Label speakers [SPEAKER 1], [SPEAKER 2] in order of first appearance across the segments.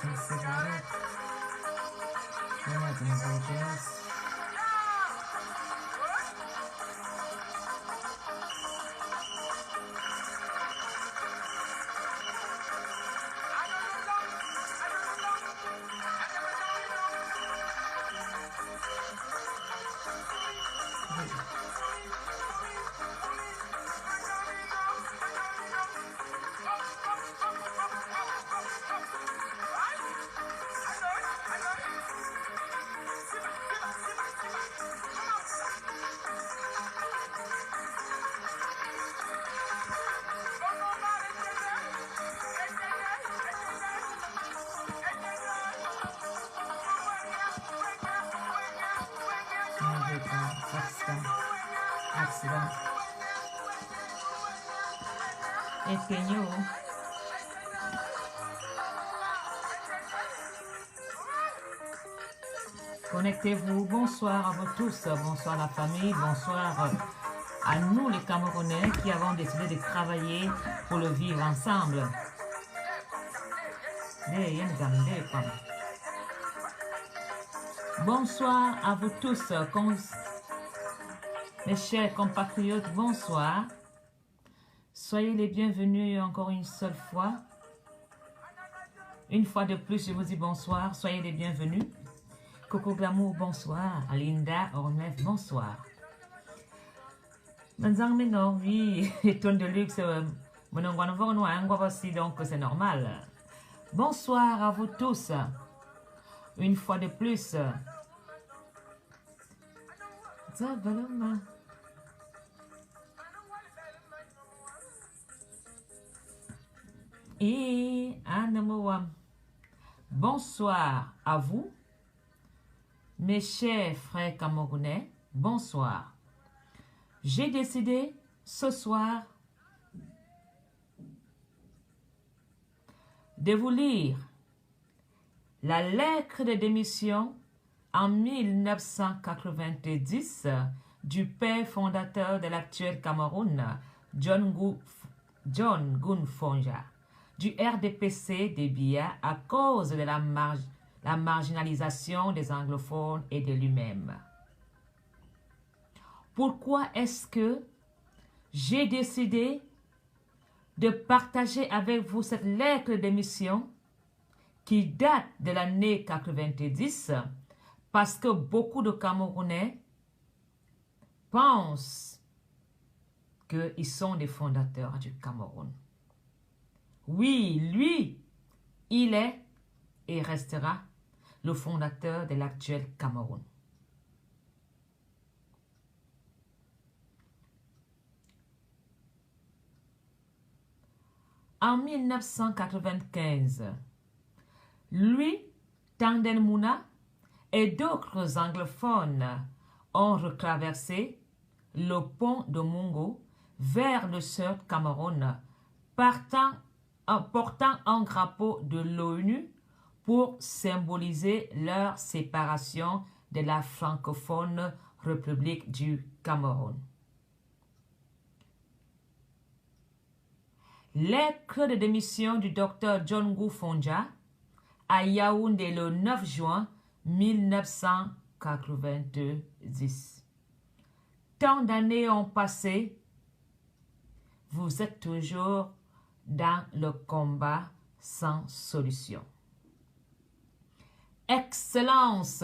[SPEAKER 1] some cigarettes. Imagine about this. Accident. Éteignons. Connectez-vous. Bonsoir à vous tous. Bonsoir la famille. Bonsoir à nous les Camerounais qui avons décidé de travailler pour le vivre ensemble. Bonsoir à vous tous. Mes chers compatriotes, bonsoir. Soyez les bienvenus encore une seule fois. Une fois de plus, je vous dis bonsoir. Soyez les bienvenus. Coco Glamour, bonsoir. Alinda Ornef, bonsoir. Manzang oui, les tonnes de luxe, donc c'est normal. Bonsoir à vous tous. Une fois de plus. Et bonsoir à vous, mes chers frères camerounais, bonsoir. J'ai décidé ce soir de vous lire la lettre de démission en 1990 du père fondateur de l'actuel Cameroun, John Gun Fonja, du RDPC de Biya à cause de la marginalisation des anglophones et de lui-même. Pourquoi est-ce que j'ai décidé de partager avec vous cette lettre de démission qui date de l'année 90? Parce que beaucoup de Camerounais pensent qu'ils sont des fondateurs du Cameroun. Oui, lui, il est et restera le fondateur de l'actuel Cameroun. En 1995, lui, Tanden Mouna et d'autres anglophones ont retraversé le pont de Mungo vers le sud Cameroun, portant un drapeau de l'ONU pour symboliser leur séparation de la francophone République du Cameroun. Lettre de démission du docteur John Gun Fonja à Yaoundé le 9 juin 1990. Tant d'années ont passé, vous êtes toujours dans le combat sans solution. Excellence,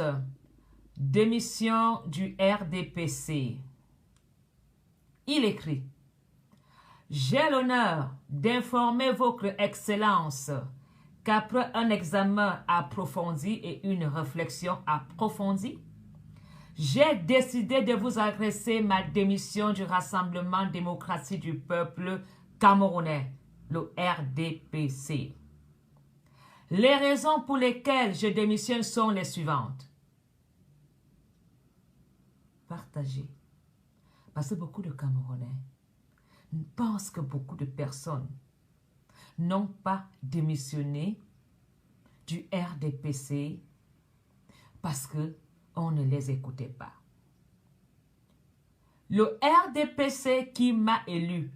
[SPEAKER 1] démission du RDPC. Il écrit: j'ai l'honneur d'informer votre Excellence qu'après un examen approfondi et une réflexion approfondie, j'ai décidé de vous adresser ma démission du Rassemblement démocratique du peuple camerounais, le RDPC. Les raisons pour lesquelles je démissionne sont les suivantes. Partagez. Parce que beaucoup de Camerounais pensent que beaucoup de personnes n'ont pas démissionné du RDPC parce qu'on ne les écoutait pas. Le RDPC qui m'a élu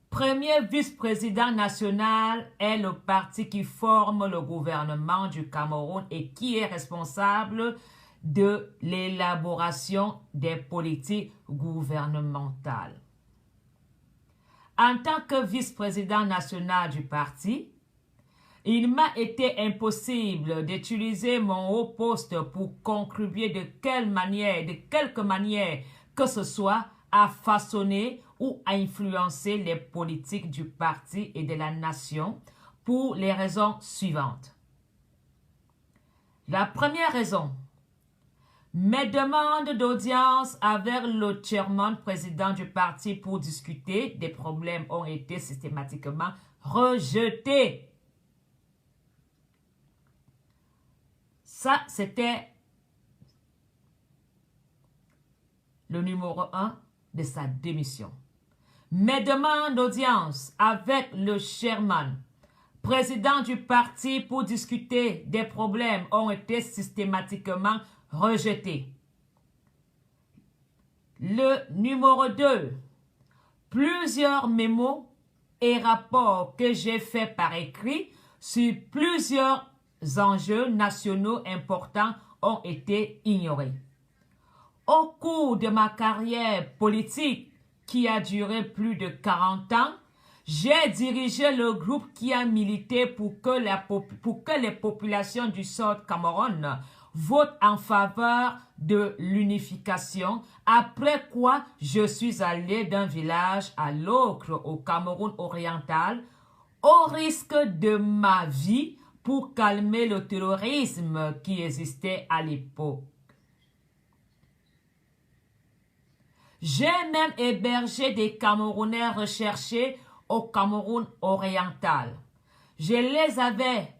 [SPEAKER 1] Premier vice-président national est le parti qui forme le gouvernement du Cameroun et qui est responsable de l'élaboration des politiques gouvernementales. En tant que vice-président national du parti, il m'a été impossible d'utiliser mon haut poste pour contribuer de quelque manière que ce soit à façonner ou à influencer les politiques du parti et de la nation pour les raisons suivantes. La première raison, mes demandes d'audience avec le chairman président du parti pour discuter des problèmes ont été systématiquement rejetées. Ça, c'était le numéro 1 de sa démission. Mes demandes d'audience avec le chairman, président du parti pour discuter des problèmes ont été systématiquement rejetées. Le numéro 2, plusieurs mémos et rapports que j'ai faits par écrit sur plusieurs enjeux nationaux importants ont été ignorés. Au cours de ma carrière politique, qui a duré plus de 40 ans, j'ai dirigé le groupe qui a milité pour que les populations du Sud Cameroun votent en faveur de l'unification, après quoi je suis allé d'un village à l'autre au Cameroun oriental, au risque de ma vie, pour calmer le terrorisme qui existait à l'époque. J'ai même hébergé des Camerounais recherchés au Cameroun oriental. Je les avais,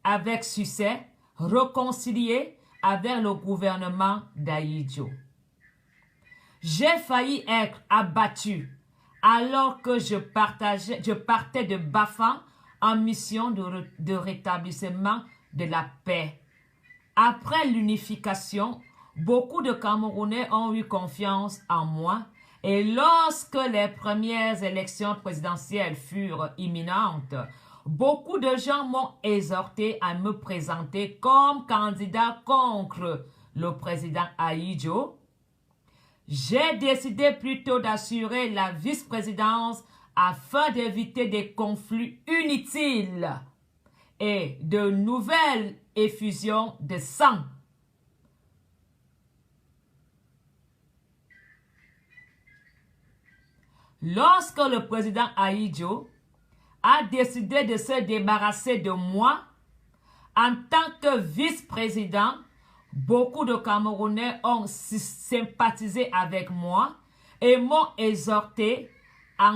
[SPEAKER 1] avec succès, réconciliés avec le gouvernement d'Ahidjo. J'ai failli être abattu alors que je partais de Bafang en mission de rétablissement de la paix. Après l'unification, beaucoup de Camerounais ont eu confiance en moi et lorsque les premières élections présidentielles furent imminentes, beaucoup de gens m'ont exhorté à me présenter comme candidat contre le président Ahidjo. J'ai décidé plutôt d'assurer la vice-présidence afin d'éviter des conflits inutiles et de nouvelles effusions de sang. Lorsque le président Ahidjo a décidé de se débarrasser de moi, en tant que vice-président, beaucoup de Camerounais ont sympathisé avec moi et m'ont exhorté à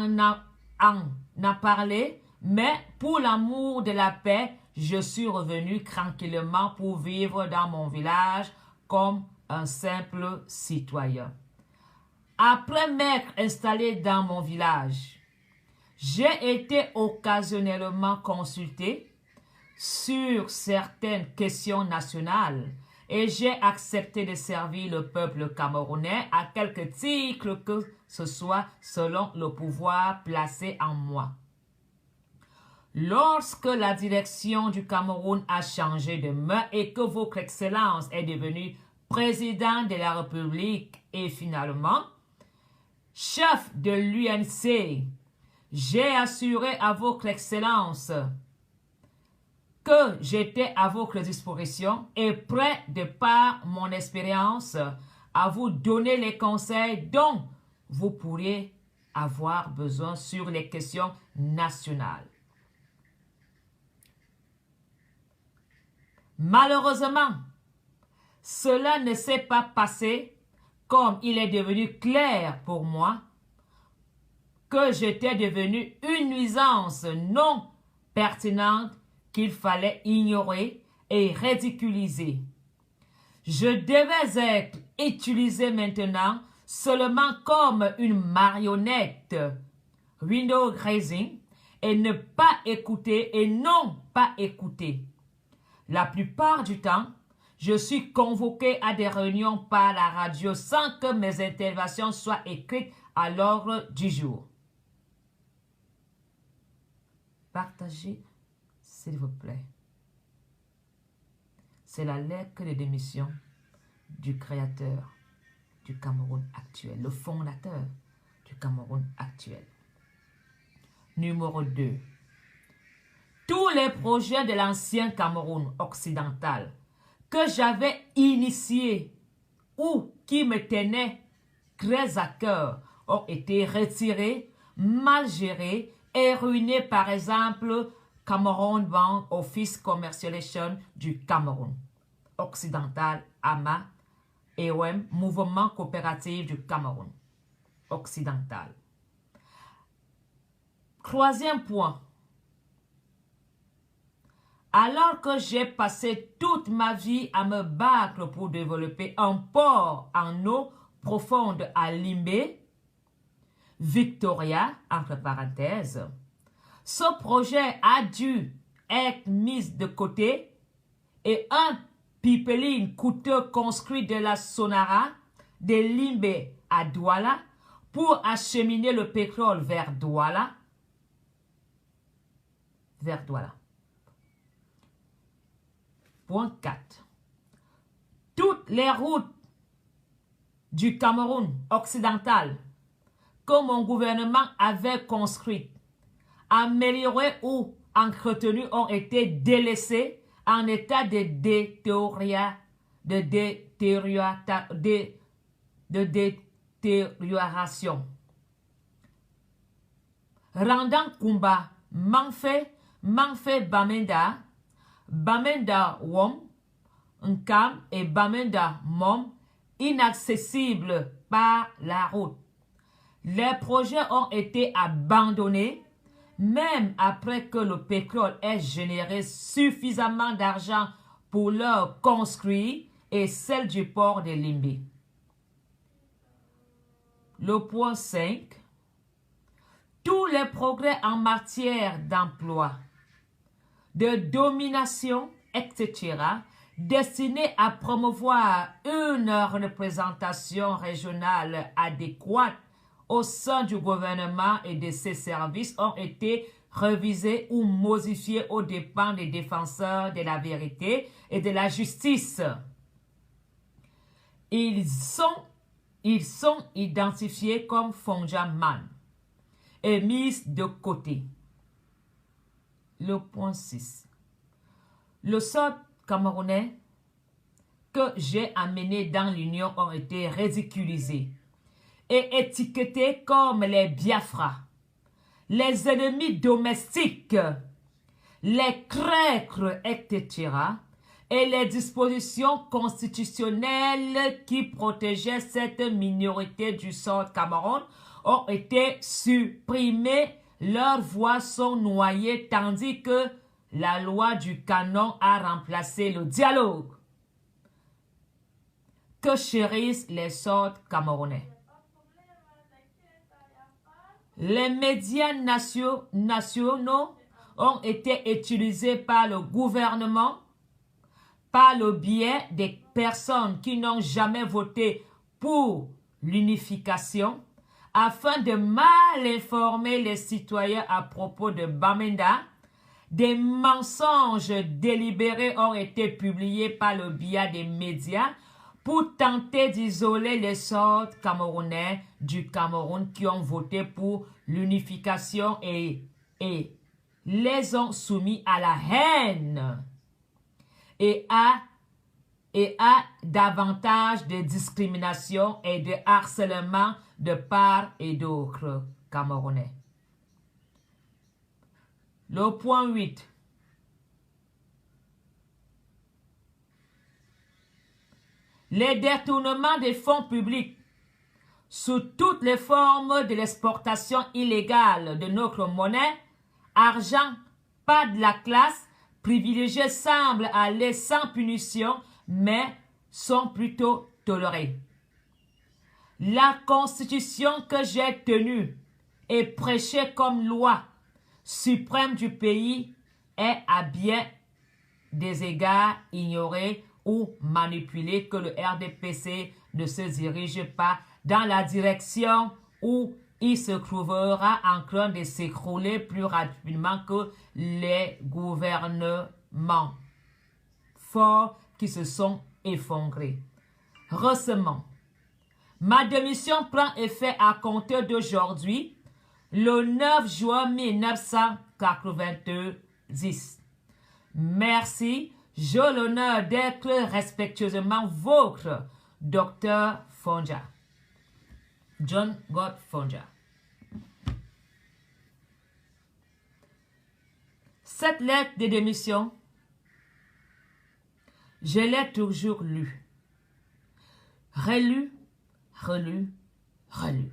[SPEAKER 1] en parler, mais pour l'amour de la paix, je suis revenu tranquillement pour vivre dans mon village comme un simple citoyen. Après m'être installé dans mon village, j'ai été occasionnellement consulté sur certaines questions nationales et j'ai accepté de servir le peuple camerounais à quelque titre que ce soit selon le pouvoir placé en moi. Lorsque la direction du Cameroun a changé de main et que votre Excellence est devenu président de la République et finalement chef de l'UNC, j'ai assuré à votre Excellence que j'étais à votre disposition et prêt de par mon expérience à vous donner les conseils dont vous pourriez avoir besoin sur les questions nationales. Malheureusement, cela ne s'est pas passé comme il est devenu clair pour moi que j'étais devenu une nuisance non pertinente qu'il fallait ignorer et ridiculiser. Je devais être utilisé maintenant seulement comme une marionnette, window grazing, et ne pas écouter et non pas écouter. La plupart du temps, je suis convoqué à des réunions par la radio sans que mes interventions soient écrites à l'ordre du jour. Partagez, s'il vous plaît. C'est la lettre de démission du créateur du Cameroun actuel, le fondateur du Cameroun actuel. Numéro 2. Tous les projets de l'ancien Cameroun occidental que j'avais initiés ou qui me tenaient très à cœur ont été retirés, mal gérés et ruinés, par exemple, Cameroun Bank Office Commercialization du Cameroun occidental, AMA, EOM, Mouvement coopératif du Cameroun occidental. Troisième point. Alors que j'ai passé toute ma vie à me battre pour développer un port en eau profonde à Limbé, Victoria, entre parenthèses, ce projet a dû être mis de côté et un pipeline coûteux construit de la Sonara, de Limbé à Douala, pour acheminer le pétrole vers Douala. Point 4. Toutes les routes du Cameroun occidental que mon gouvernement avait construites, améliorées ou entretenues ont été délaissées en état de détérioration. Rendant Kumba, Manfé Bamenda, Bamenda Wom, Nkam et Bamenda Mom inaccessibles par la route. Les projets ont été abandonnés, même après que le pétrole ait généré suffisamment d'argent pour leur construire et celle du port de Limbé. Le point 5. Tous les progrès en matière d'emploi, de domination, etc., destinés à promouvoir une représentation régionale adéquate au sein du gouvernement et de ses services ont été révisés ou modifiés aux dépens des défenseurs de la vérité et de la justice. Ils sont identifiés comme Fondjaman et mis de côté. Le point 6. Le sort camerounais que j'ai amené dans l'Union ont été ridiculisés et étiquetés comme les Biafra, les ennemis domestiques, les crècres, etc. et les dispositions constitutionnelles qui protégeaient cette minorité du sort Cameroun ont été supprimées, leurs voix sont noyées tandis que la loi du canon a remplacé le dialogue que chérissent les sortes camerounais. Les médias nationaux ont été utilisés par le gouvernement par le biais des personnes qui n'ont jamais voté pour l'unification afin de mal informer les citoyens à propos de Bamenda. Des mensonges délibérés ont été publiés par le biais des médias pour tenter d'isoler les sortes camerounais du Cameroun qui ont voté pour l'unification et les ont soumis à la haine et à davantage de discrimination et de harcèlement de part et d'autre Camerounais. Le point 8. Les détournements des fonds publics sous toutes les formes de l'exportation illégale de notre monnaie, argent, pas de la classe, privilégiés semblent aller sans punition, mais sont plutôt tolérés. La constitution que j'ai tenue et prêchée comme loi suprême du pays est à bien des égards ignorée ou manipulée, que le RDPC ne se dirige pas dans la direction où il se trouvera en train de s'écrouler plus rapidement que les gouvernements forts qui se sont effondrés. Récemment, ma démission prend effet à compter d'aujourd'hui, le 9 juin 1990. Merci, j'ai l'honneur d'être respectueusement votre Dr. Fonja. John God Fonja. Cette lettre de démission, je l'ai toujours lue. Relue, relue, relue.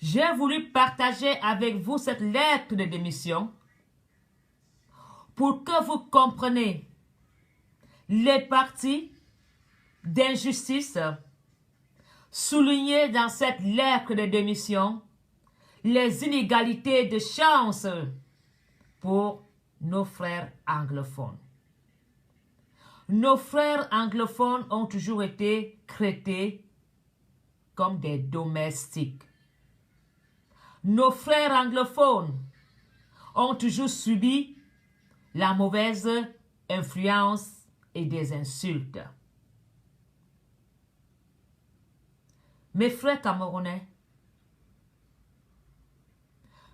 [SPEAKER 1] J'ai voulu partager avec vous cette lettre de démission pour que vous compreniez les parties d'injustice soulignées dans cette lettre de démission, les inégalités de chance pour nos frères anglophones. Nos frères anglophones ont toujours été traités comme des domestiques. Nos frères anglophones ont toujours subi la mauvaise influence et des insultes. Mes frères camerounais,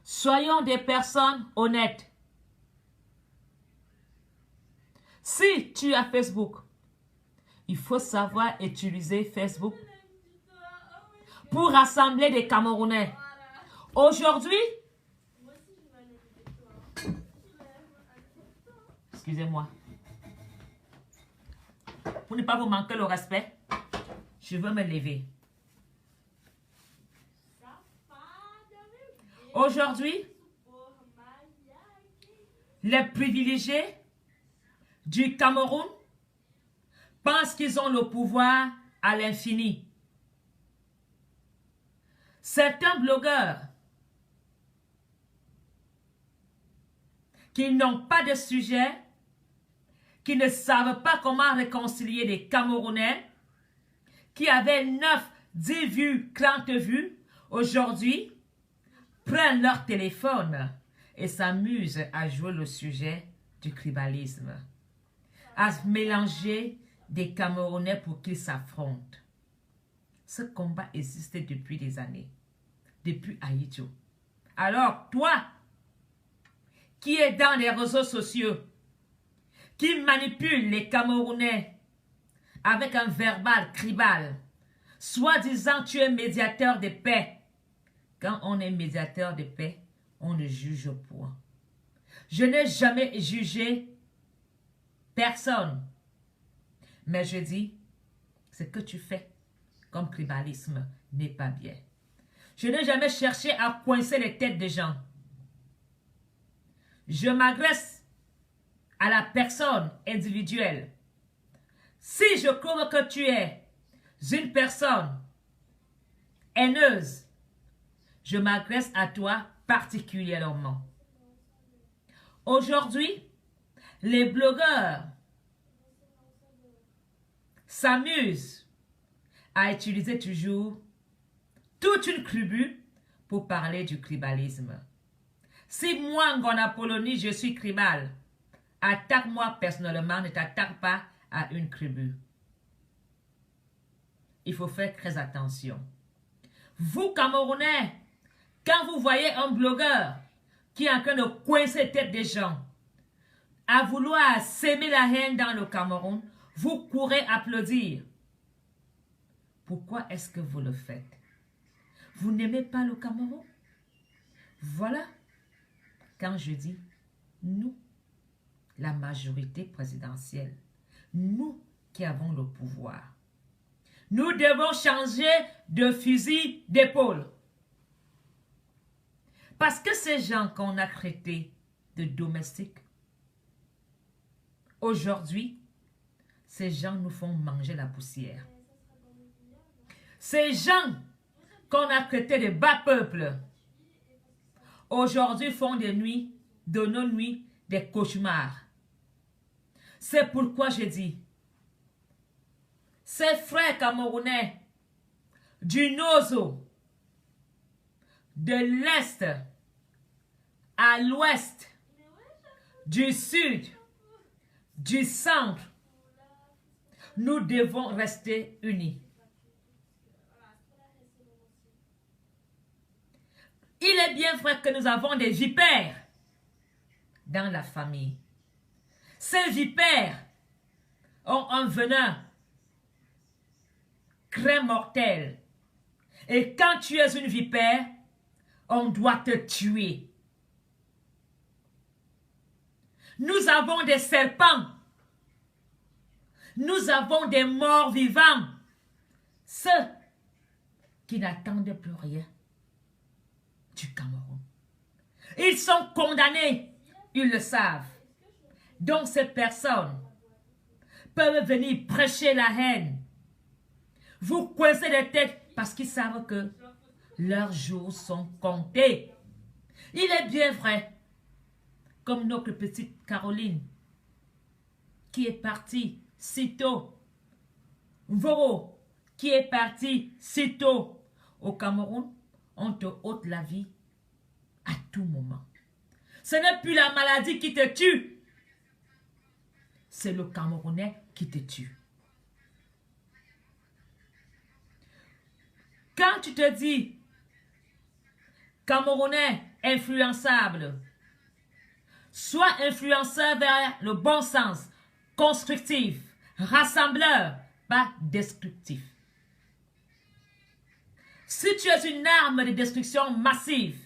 [SPEAKER 1] soyons des personnes honnêtes. Si tu as Facebook, il faut savoir utiliser Facebook pour rassembler des Camerounais. Aujourd'hui, excusez-moi, pour ne pas vous manquer le respect, je veux me lever. Aujourd'hui, les privilégiés du Cameroun pensent qu'ils ont le pouvoir à l'infini. Certains blogueurs qui n'ont pas de sujet, qui ne savent pas comment réconcilier des Camerounais, qui avaient 9, 10 vues, 30 vues, aujourd'hui, prennent leur téléphone et s'amusent à jouer le sujet du tribalisme, à mélanger des Camerounais pour qu'ils s'affrontent. Ce combat existait depuis des années, depuis Haïtio. Alors, toi, qui es dans les réseaux sociaux, qui manipule les Camerounais avec un verbal tribal, soi-disant tu es médiateur de paix. Quand on est médiateur de paix, on ne juge point. Je n'ai jamais jugé personne. Mais je dis, ce que tu fais comme tribalisme n'est pas bien. Je n'ai jamais cherché à coincer les têtes des gens. Je m'adresse à la personne individuelle. Si je trouve que tu es une personne haineuse, je m'adresse à toi particulièrement. Aujourd'hui, les blogueurs s'amusent à utiliser toujours toute une tribu pour parler du tribalisme. Si moi, Ngona Polonie, je suis tribal, attaque-moi personnellement, ne t'attaque pas à une tribu. Il faut faire très attention. Vous, Camerounais, quand vous voyez un blogueur qui est en train de coincer la tête des gens, à vouloir s'aimer la haine dans le Cameroun, vous courez applaudir. Pourquoi est-ce que vous le faites? Vous n'aimez pas le Cameroun? Voilà. Quand je dis nous, la majorité présidentielle, nous qui avons le pouvoir, nous devons changer de fusil d'épaule. Parce que ces gens qu'on a traités de domestiques, aujourd'hui, ces gens nous font manger la poussière. Ces gens qu'on a traités de bas peuple, aujourd'hui font des nuits, de nos nuits, des cauchemars. C'est pourquoi je dis, ces frères camerounais du Nozo, de l'est à l'ouest, du sud, du centre, nous devons rester unis. Il est bien vrai que nous avons des vipères dans la famille. Ces vipères ont un venin très mortel. Et quand tu es une vipère, on doit te tuer. Nous avons des serpents. Nous avons des morts vivants. Ceux qui n'attendent plus rien du Cameroun. Ils sont condamnés. Ils le savent. Donc ces personnes peuvent venir prêcher la haine. Vous coincez les têtes parce qu'ils savent que leurs jours sont comptés. Il est bien vrai, comme notre petite Caroline, qui est partie si tôt. Voro, qui est parti si tôt. Au Cameroun, on te ôte la vie à tout moment. Ce n'est plus la maladie qui te tue. C'est le Camerounais qui te tue. Quand tu te dis Camerounais influençable, sois influenceur vers le bon sens, constructif, rassembleur, pas destructif. Si tu es une arme de destruction massive,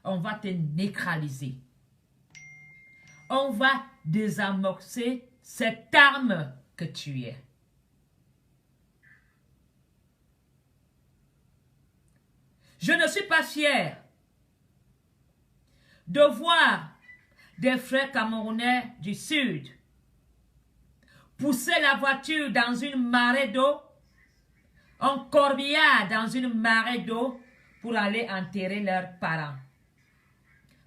[SPEAKER 1] on va te neutraliser. On va désamorcer cette arme que tu es. Je ne suis pas fier de voir des frères camerounais du Sud pousser la voiture dans une marée d'eau, en corbillard dans une marée d'eau pour aller enterrer leurs parents.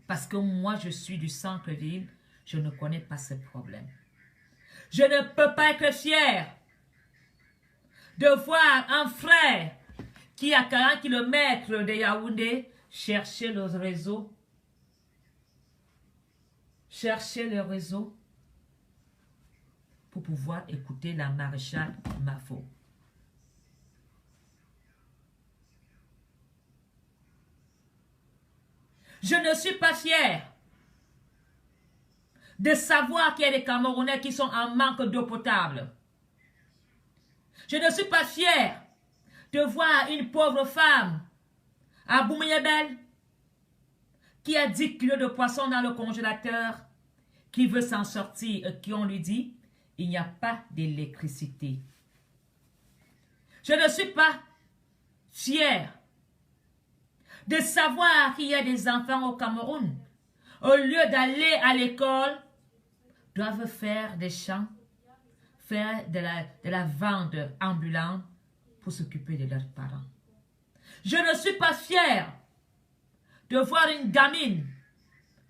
[SPEAKER 1] Parce que moi, je suis du centre-ville, je ne connais pas ce problème. Je ne peux pas être fier de voir un frère qui à 40 km de Yaoundé chercher le réseau. Chercher le réseau pour pouvoir écouter la maréchale Mafo. Je ne suis pas fier de savoir qu'il y a des Camerounais qui sont en manque d'eau potable. Je ne suis pas fier de voir une pauvre femme à Boumeyebel qui a 10 kilos de poisson dans le congélateur, qui veut s'en sortir et qui on lui dit, il n'y a pas d'électricité. Je ne suis pas fier de savoir qu'il y a des enfants au Cameroun, au lieu d'aller à l'école, doivent faire des champs, faire de la vente ambulante pour s'occuper de leurs parents. Je ne suis pas fier de voir une gamine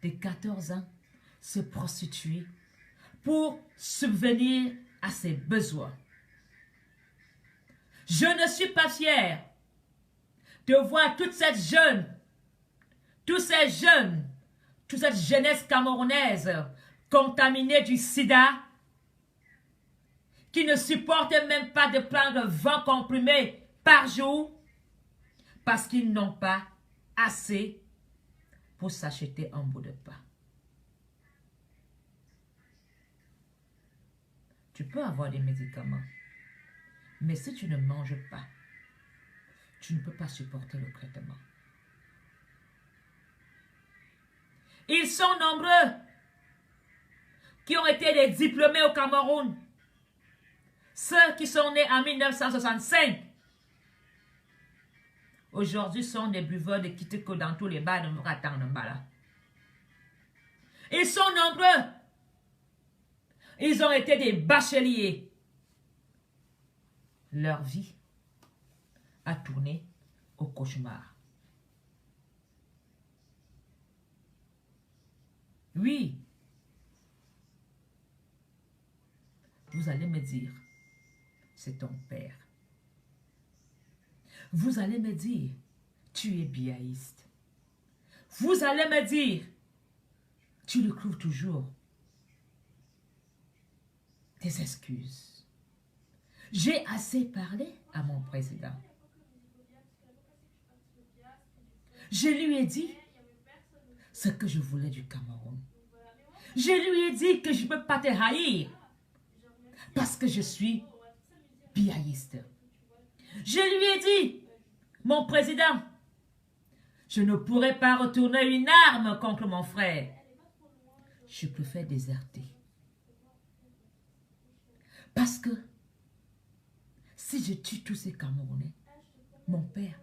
[SPEAKER 1] de 14 ans se prostituer pour subvenir à ses besoins. Je ne suis pas fier de voir toute cette toute cette jeunesse camerounaise contaminée du sida, qui ne supporte même pas de prendre 20 comprimés par jour parce qu'ils n'ont pas assez pour s'acheter un bout de pain. Tu peux avoir des médicaments, mais si tu ne manges pas, tu ne peux pas supporter le traitement. Ils sont nombreux qui ont été des diplômés au Cameroun. Ceux qui sont nés en 1965, aujourd'hui sont des buveurs de kiteko dans tous les bars de Muratang-Nambala. Ils sont nombreux. Ils ont été des bacheliers. Leur vie a tourné au cauchemar. Oui. Vous allez me dire, c'est ton père. Vous allez me dire, tu es biaïste. Vous allez me dire, tu le trouves toujours. Des excuses. J'ai assez parlé à mon président. Je lui ai dit ce que je voulais du Cameroun. Je lui ai dit que je ne peux pas te haïr parce que je suis biaïste. Je lui ai dit, mon président, je ne pourrai pas retourner une arme contre mon frère. Je préfère déserter. Parce que si je tue tous ces Camerounais, mon père,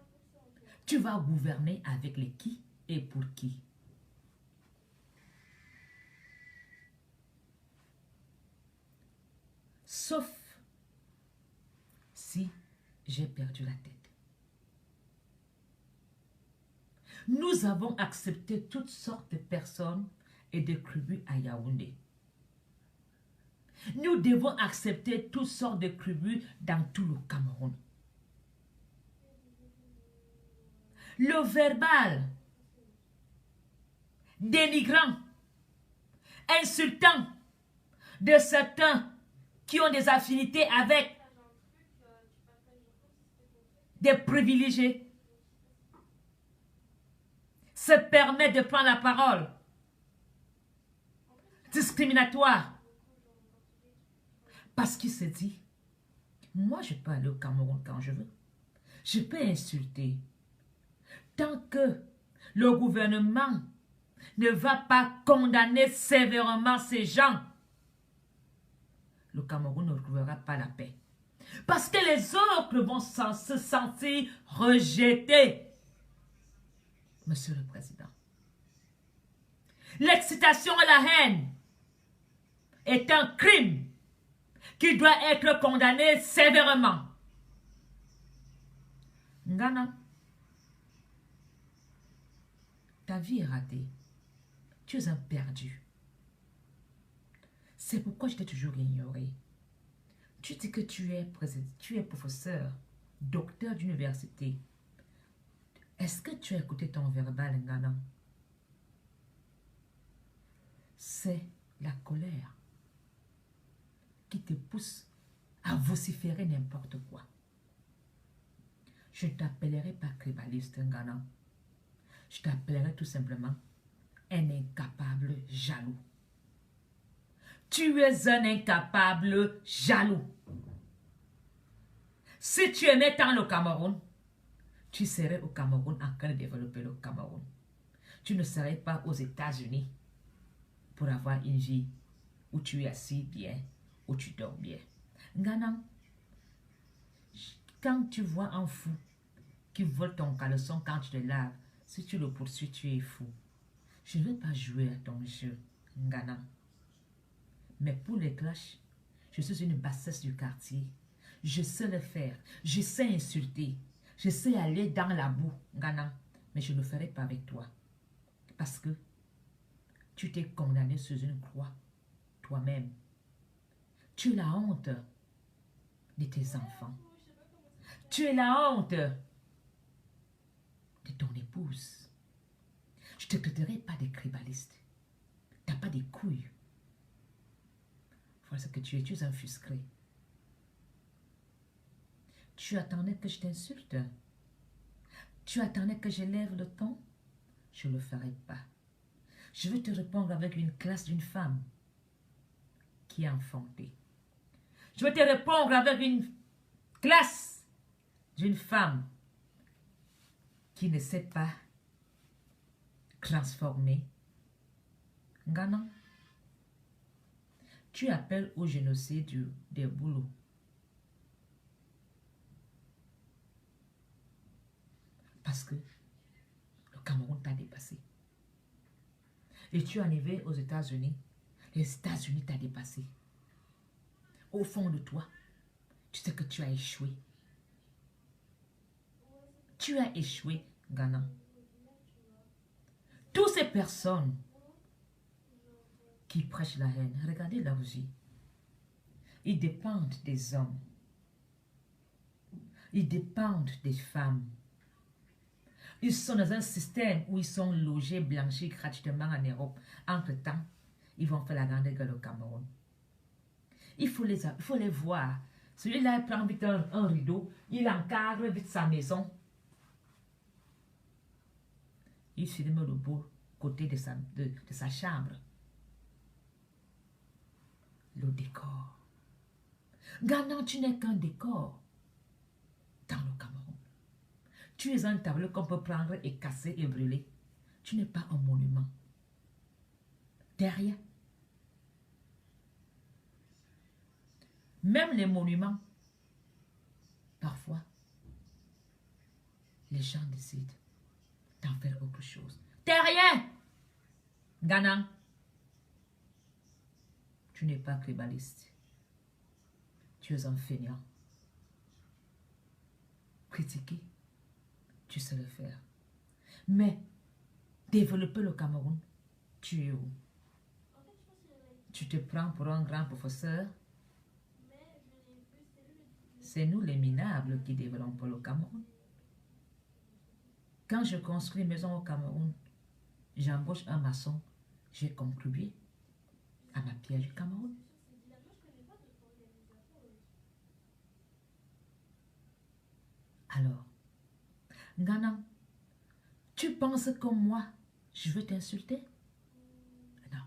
[SPEAKER 1] tu vas gouverner avec les qui et pour qui? Sauf si j'ai perdu la tête. Nous avons accepté toutes sortes de personnes et de tribus à Yaoundé. Nous devons accepter toutes sortes de tribus dans tout le Cameroun. Le verbal, dénigrant, insultant de certains qui ont des affinités avec des privilégiés se permet de prendre la parole. Discriminatoire. Parce qu'il se dit, moi je peux aller au Cameroun quand je veux. Je peux insulter. Tant que le gouvernement ne va pas condamner sévèrement ces gens, le Cameroun ne trouvera pas la paix. Parce que les autres vont se sentir rejetés. Monsieur le Président, l'excitation et la haine est un crime qui doit être condamné sévèrement. Ngana, ta vie est ratée. Tu es un perdu. C'est pourquoi je t'ai toujours ignoré. Tu dis que tu es professeur, docteur d'université. Est-ce que tu as écouté ton verbal, Ngana? C'est la colère qui te pousse à vociférer n'importe quoi. Je ne t'appellerai pas tribaliste, Ngana. Je t'appellerai tout simplement un incapable jaloux. Tu es un incapable jaloux. Si tu aimais tant le Cameroun, tu serais au Cameroun en train de développer le Cameroun. Tu ne serais pas aux États-Unis pour avoir une vie où tu es assis bien, où tu dors bien. Ngana, quand tu vois un fou qui vole ton caleçon quand tu te laves, si tu le poursuis, tu es fou. Je ne veux pas jouer à ton jeu, Ngana. Mais pour les clashs, je suis une bassesse du quartier. Je sais le faire. Je sais insulter. Je sais aller dans la boue, Ngana. Mais je ne le ferai pas avec toi. Parce que tu t'es condamné sur une croix, toi-même. Tu es la honte de tes enfants. Tu es la honte de ton épouse. Je ne te traiterai pas de cribaliste. Tu n'as pas des couilles. Voilà ce que tu es un fusqué. Tu attendais que je t'insulte. Tu attendais que je lève le ton. Je ne le ferai pas. Je vais te répondre avec une classe d'une femme qui est enfantée. Je vais te répondre avec une classe d'une femme qui ne sait pas transformer. Ngana, tu appelles au génocide des boulots. Parce que le Cameroun t'a dépassé. Et tu es arrivé aux États-Unis. Les États-Unis t'ont dépassé. Au fond de toi, tu sais que tu as échoué. Tu as échoué, Ghana. Toutes ces personnes qui prêchent la haine, regardez leur vie. Ils dépendent des hommes. Ils dépendent des femmes. Ils sont dans un système où ils sont logés, blanchis gratuitement en Europe. Entre-temps, ils vont faire la grande gueule au Cameroun. Il faut les voir. Celui-là, il prend vite un rideau, il encadre vite sa maison. Il filme le beau côté de sa chambre. Le décor. Ghana, tu n'es qu'un décor dans le Cameroun. Tu es un tableau qu'on peut prendre et casser et brûler. Tu n'es pas un monument. Derrière. Même les monuments, parfois, les gens décident d'en faire autre chose. T'es rien! Ghana, tu n'es pas tribaliste. Tu es un feignant. Critiquer, tu sais le faire. Mais développer le Cameroun, tu es où? Tu te prends pour un grand professeur? C'est nous les minables qui développons le Cameroun. Quand je construis une maison au Cameroun, j'embauche un maçon, j'ai contribué à ma pierre du Cameroun. Alors, Ghana, tu penses comme moi, je veux t'insulter? Non.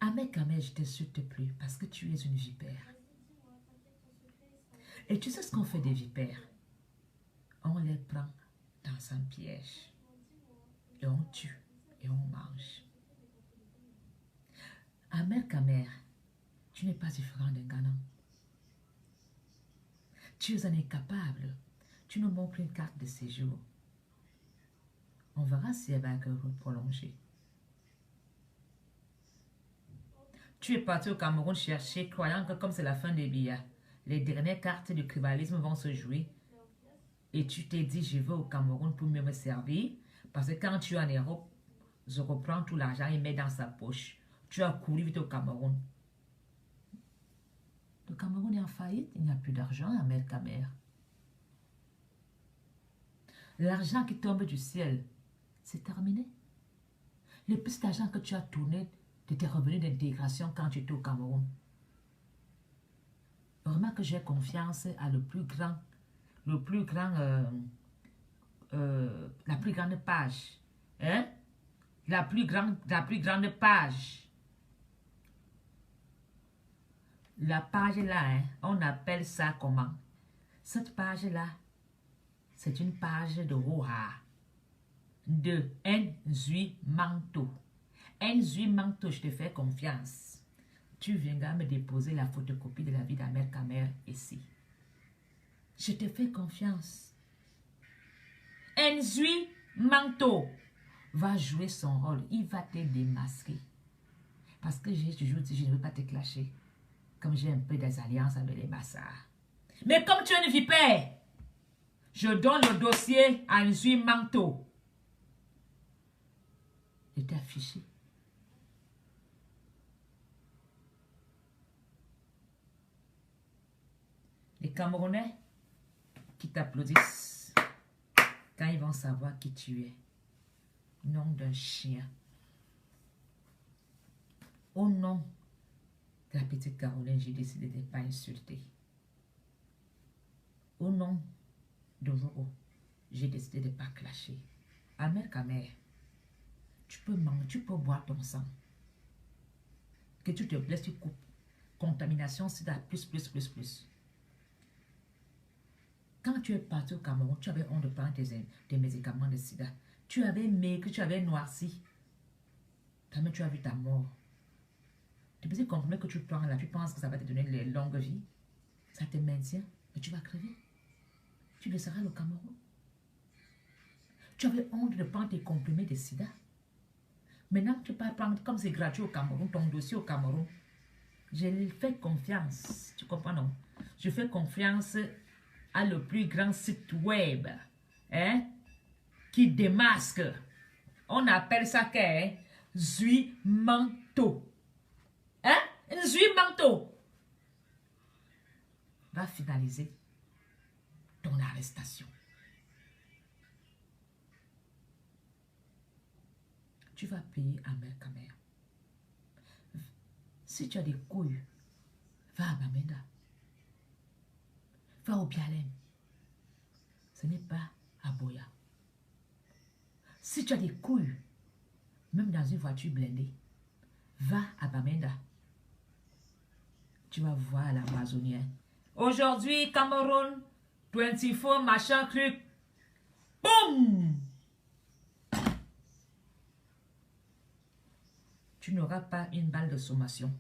[SPEAKER 1] Ahmed Kamel, je ne t'insulte plus parce que tu es une vipère. Et tu sais ce qu'on fait des vipères? On les prend dans un piège. Et on tue et on mange. Ahmed Kamel, tu n'es pas différent d'un Ghana. Tu es un incapable. Tu nous montres une carte de séjour. On verra si elle va être prolongée. Tu es parti au Cameroun chercher, croyant que comme c'est la fin des billets, les dernières cartes du tribalisme vont se jouer. Et tu t'es dit, je vais au Cameroun pour mieux me servir. Parce que quand tu es en Europe, je reprends tout l'argent et mets dans sa poche. Tu as couru vite au Cameroun. Le Cameroun est en faillite, il n'y a plus d'argent à Mercamer. L'argent qui tombe du ciel, c'est terminé. Le plus d'argent que tu as tourné de tes revenus d'intégration quand tu étais au Cameroun. Vraiment que j'ai confiance à la plus grande page. Hein? La plus grande page. La page là, hein, on appelle ça comment? Cette page là, c'est une page de Roha. De Nzui Manto. Nzui Manto, je te fais confiance. Tu viendras me déposer la photocopie de la vie d'Ahmed Kamel ici. Je te fais confiance. Nzui Manto va jouer son rôle. Il va te démasquer. Parce que j'ai toujours dit, je ne veux pas te clasher. Comme j'ai un peu des alliances avec les Bassards. Mais comme tu es une vipère, je donne le dossier à Nzui Manto. Et t'es affiché. Les Camerounais qui t'applaudissent quand ils vont savoir qui tu es. Nom d'un chien. Au nom de la petite Caroline, j'ai décidé de ne pas insulter. Au nom de Voro, j'ai décidé de ne pas clasher. Ahmed Kamel, tu peux manger, tu peux boire ton sang. Que tu te blesses, tu coupes. Contamination, sida, plus. Quand tu es parti au Cameroun, tu avais honte de prendre tes médicaments de sida. Tu avais maigri, tu avais noirci. Quand tu as vu ta mort. Tu peux comprendre que tu prends là, tu penses que ça va te donner les longues vies. Ça te maintient, mais tu vas crever. Tu laisseras le Cameroun. Tu avais honte de prendre tes comprimés de sida. Maintenant, tu peux prendre, comme c'est gratuit au Cameroun, ton dossier au Cameroun. Je fais confiance. Tu comprends, non? Je fais confiance à le plus grand site web, hein, qui démasque. On appelle ça que Nzui Manto. Hein? Nzui Manto va finaliser ton arrestation. tu vas payer amer camer. Si tu as des couilles, va à Bamenda. Va au Bialem. Ce n'est pas à Boya. Si tu as des couilles, même dans une voiture blindée, va à Bamenda. Tu vas voir l'Amazonien. Aujourd'hui, Cameroun, 24, machin, truc. Boum! Tu n'auras pas une balle de sommation.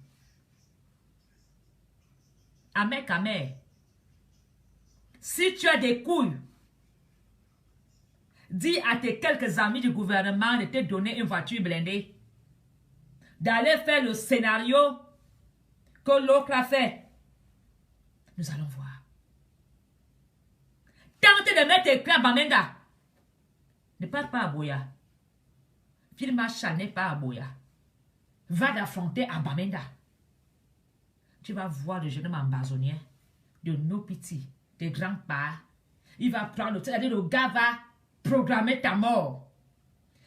[SPEAKER 1] Amer, si tu as des couilles, dis à tes quelques amis du gouvernement de te donner une voiture blindée. D'aller faire le scénario que l'autre a fait. Nous allons voir. Tente de mettre tes clés à Bamenda. Ne pars pas à Boya. Filmacha n'est pas à Boya. Va d'affronter à Bamenda. Tu vas voir le jeune homme ambazonien de nos petits, des grands-parts. Il va prendre, c'est-à-dire le gars va programmer ta mort.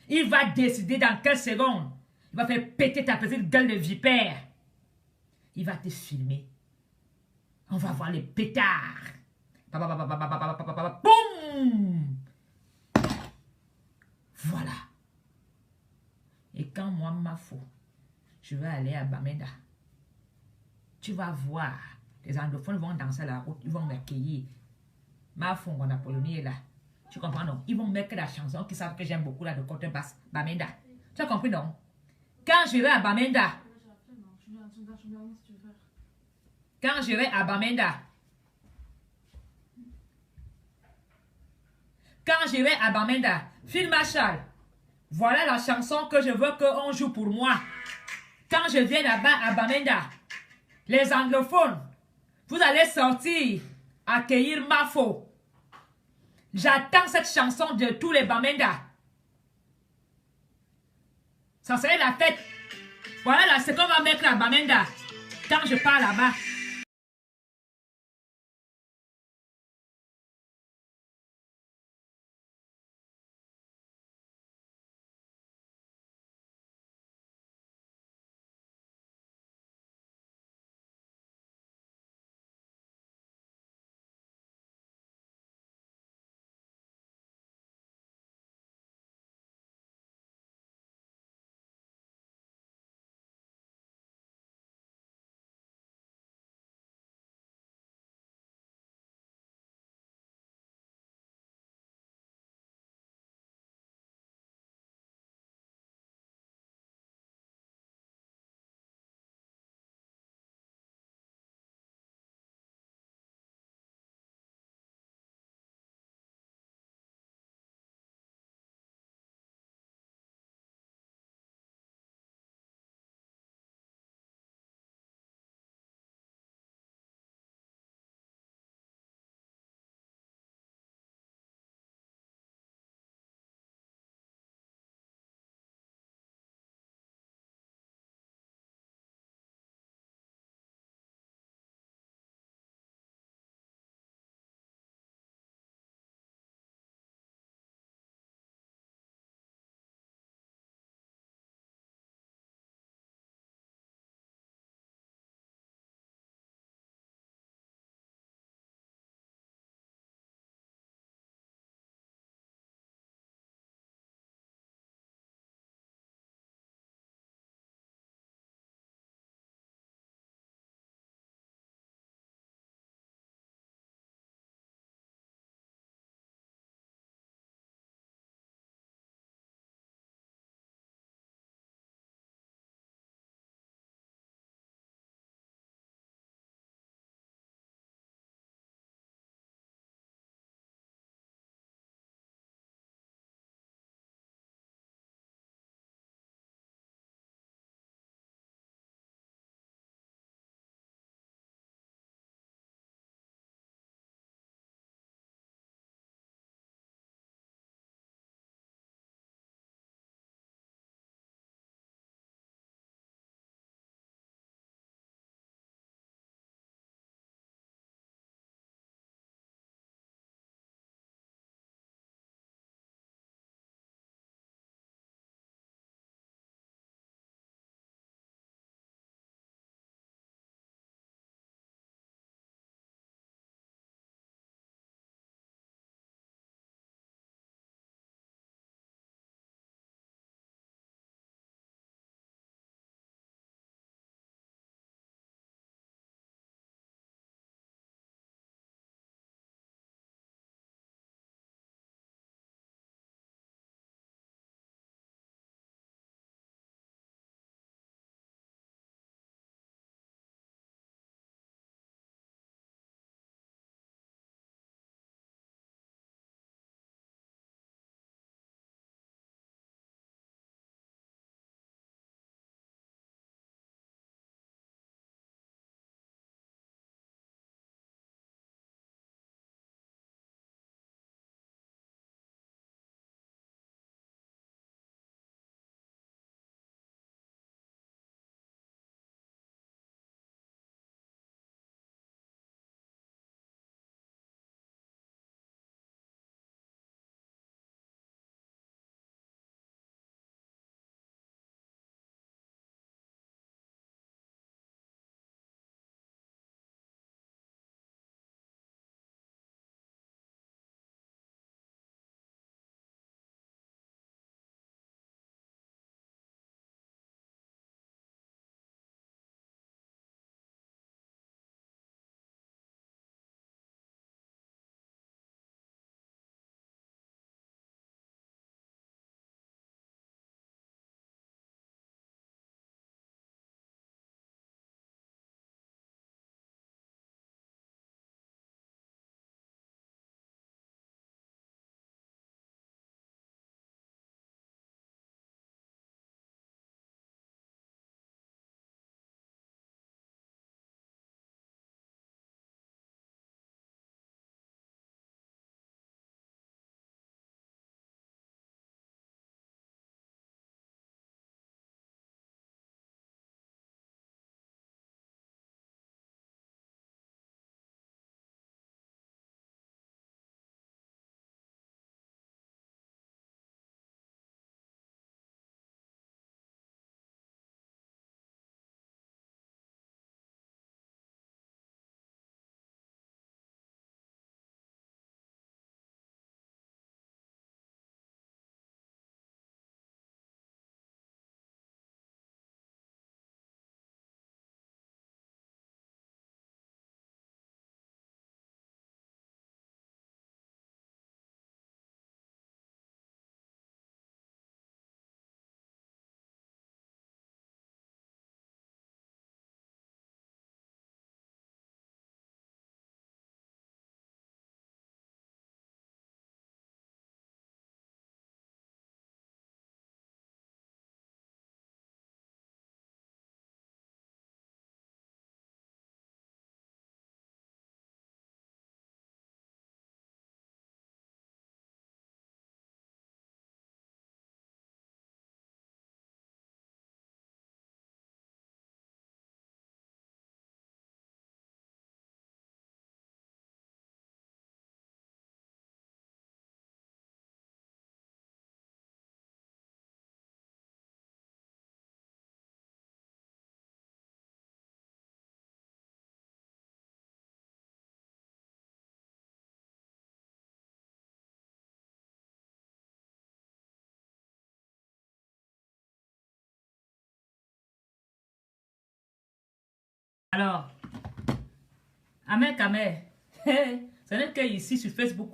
[SPEAKER 1] Il va décider dans quelle seconde. Il va faire péter ta petite gueule de vipère. Il va te filmer. On va voir les pétards. Boum! Voilà. Et quand moi, ma fou, je vais aller à Bamenda. Tu vas voir. Les anglophones vont danser à la route. Ils vont m'accueillir. Ma fou, on a Polonie là. Tu comprends, non? Ils vont mettre la chanson qu'ils savent que j'aime beaucoup là de contrebasse. Bamenda. Tu as compris, non? Quand j'irai à Bamenda. Quand j'irai à Bamenda. Quand j'irai à Bamenda. Phil Marshall. Voilà la chanson que je veux qu'on joue pour moi. Quand je viens là-bas à Bamenda. Les anglophones. Vous allez sortir. Accueillir Mafo. J'attends cette chanson de tous les Bamenda. Ça serait la fête. Voilà là, c'est qu'on va mettre à Bamenda. Quand je pars là-bas. Alors, Ahmed Kamer, ce n'est que ici sur Facebook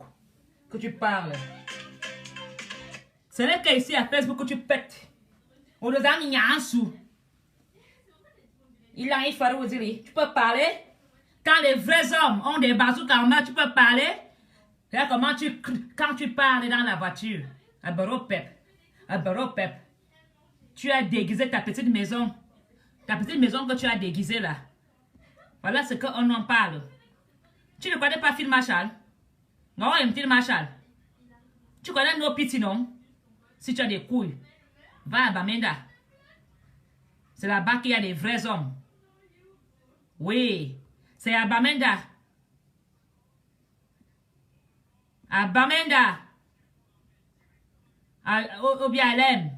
[SPEAKER 1] que tu parles. Ce n'est que ici à Facebook que tu pètes. On nous a mis un sou. Il a dit, tu peux parler. Quand les vrais hommes ont des bazookas en main, tu peux parler. Regarde comment quand tu parles dans la voiture. À Baro Pep. À Baro Pep. Tu as déguisé ta petite maison. Ta petite maison que tu as déguisée là. Voilà ce qu'on en parle. Tu ne connais pas Phil Marshall? Non, Phil Marshall. Tu connais nos petits noms? Si tu as des couilles, va à Bamenda. C'est là-bas qu'il y a des vrais hommes. Oui, c'est à Bamenda. À Bamenda. Au BLM.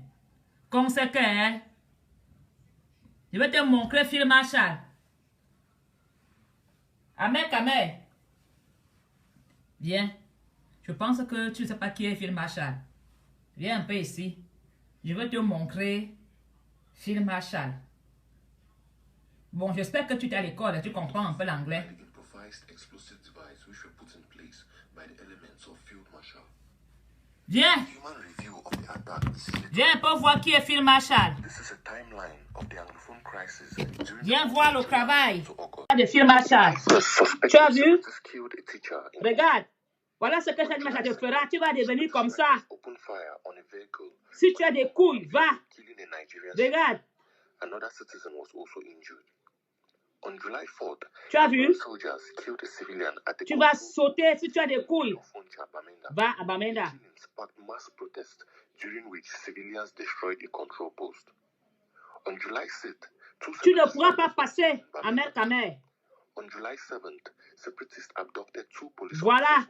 [SPEAKER 1] Comme c'est que, hein? Je vais te montrer Phil Marshall. Ahmed Kamer. Viens. Je pense que tu ne sais pas qui est Phil Marshall. Viens un peu ici. Je vais te montrer Phil Marshall. Bon, j'espère que tu es à l'école et tu comprends un peu l'anglais. Viens. Viens pour voir qui est Phil Marshall. Viens voir le travail de Phil Marshall. Tu as vu? Regarde. Voilà ce que cette marche te fera. Tu vas devenir comme ça. Si tu as des couilles, va. Regarde. Tu as vu? Tu vas sauter si tu as des couilles. Va à Bamenda. Tu ne pourras pas passer à Ahmed Kamer. Voilà.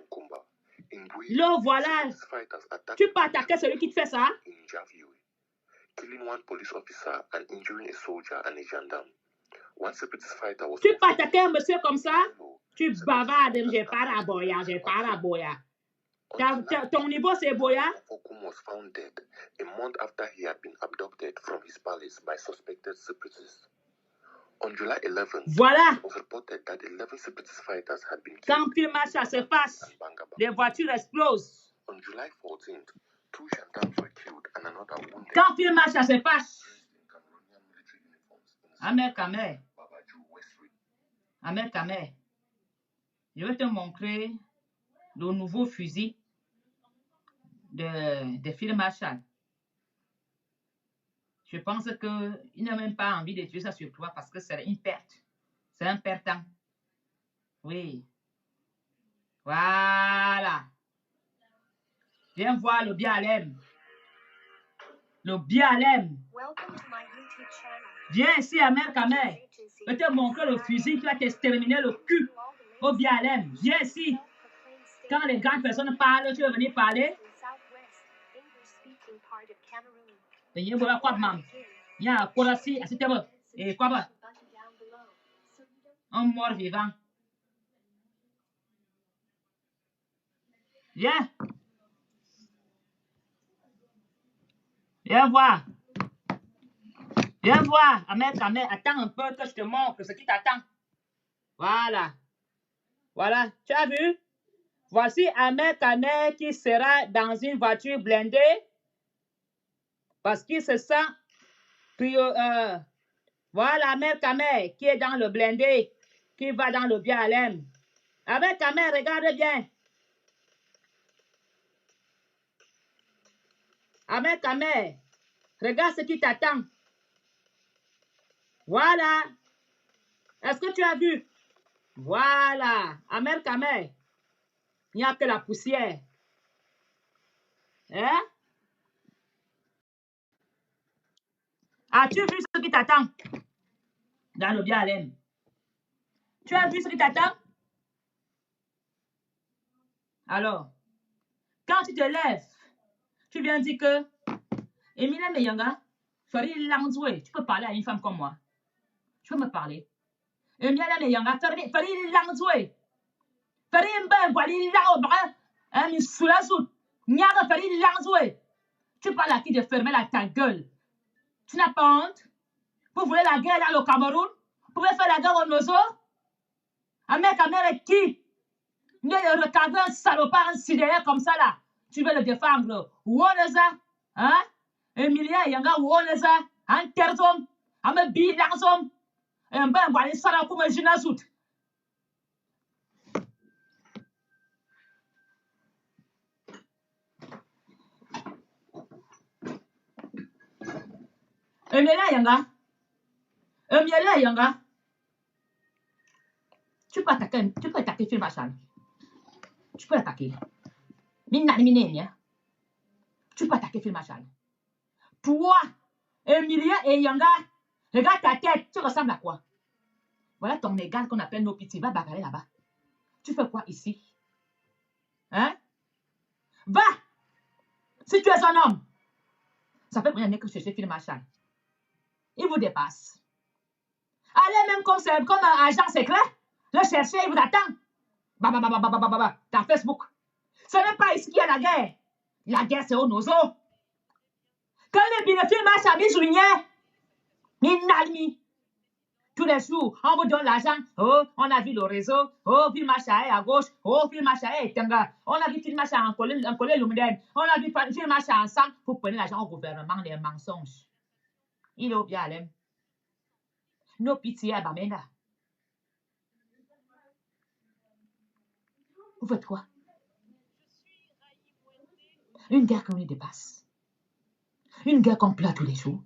[SPEAKER 1] Le voilà. Tu peux attaquer celui qui te fait ça. Tu peux attaquer un monsieur comme ça. Tu bavardes. J'ai pas la boya. J'ai pas la boya. Ton niveau c'est boya. Voilà. Quand Phil Marshall se passe, les voitures explosent. Quand Phil Marshall se passe, Ahmed Kamer. Ahmed Kamer. Je vais te montrer le nouveau fusil de Phil Marshall. Je pense qu'il n'a même pas envie d'utiliser ça sur toi parce que c'est une perte. C'est un perdant. Oui. Voilà. Viens voir le BLM. Le BLM. Viens ici, Ahmed Kamer. Je vais te montrer le fusil qui va t'exterminer le cul au BLM. Viens ici. Quand les grandes personnes parlent, tu veux venir parler? Il y a quoi ici? Et quoi? Un mort vivant. Viens. Viens voir. Viens voir. Ahmed Kamer, attends un peu que je te montre ce qui t'attend. Voilà. Voilà. Tu as vu? Voici Ahmed Kamer qui sera dans une voiture blindée parce qu'il se sent voilà Ahmed Kamer qui est dans le blindé, qui va dans le BLM. Ahmed Kamer, regarde bien. Ahmed Kamer, regarde ce qui t'attend. Voilà. Est-ce que tu as vu? Voilà. Ahmed Kamer. Il n'y a que la poussière. Hein? As-tu vu ce qui t'attend dans le BLM? Tu as vu ce qui t'attend? Alors, quand tu te lèves, tu viens dire que Emile Meyanga, tu peux parler à une femme comme moi. Tu peux me parler. Emile Meyanga, tu parles à qui de fermer ta gueule? Tu n'as pas honte? Vous voulez la guerre dans le Cameroun? Vous pouvez voulez faire la guerre au Nozo? Un mec avec qui? Ne recadrer un salopard, un sidéré comme ça là. Tu veux le défendre? Où on les a? Hein? Emilia, il y a où on les a? Un terzom, un bilanzom, un ben, voilà, ça là comme un ginazout. Emilia, Yanga. Tu peux attaquer Phil Marshall. Tu peux attaquer. Tu peux attaquer Phil Marshall. Toi, Emilia et Yanga, regarde ta tête, tu ressembles à quoi? Voilà ton égal qu'on appelle nos petits. Va bagarrer là-bas. Tu fais quoi ici? Hein? Va! Si tu es un homme, ça fait combien d'années que je cherche Phil Marshall? Il vous dépasse. Allez même comme un agent secret, le chercher, il vous attend. Dans Facebook. Ce n'est pas ici qu'il y a la guerre. La guerre, c'est au Nozo. Quand les bénéfices marchent à mi-juillet, tous les jours, on vous donne l'argent. Oh, on a vu le réseau. Oh, Phil Marshall est à gauche. Oh, Phil Marshall est Tenga. On a vu Phil Marshall en collé Lumiden. On a vu Phil Marshall ensemble pour prendre l'argent au gouvernement, les mensonges. Il est au bien, Alem. Nos pitiés à Bamenda. Vous faites quoi? Une guerre qu'on nous dépasse. Une guerre qu'on pleure tous les jours.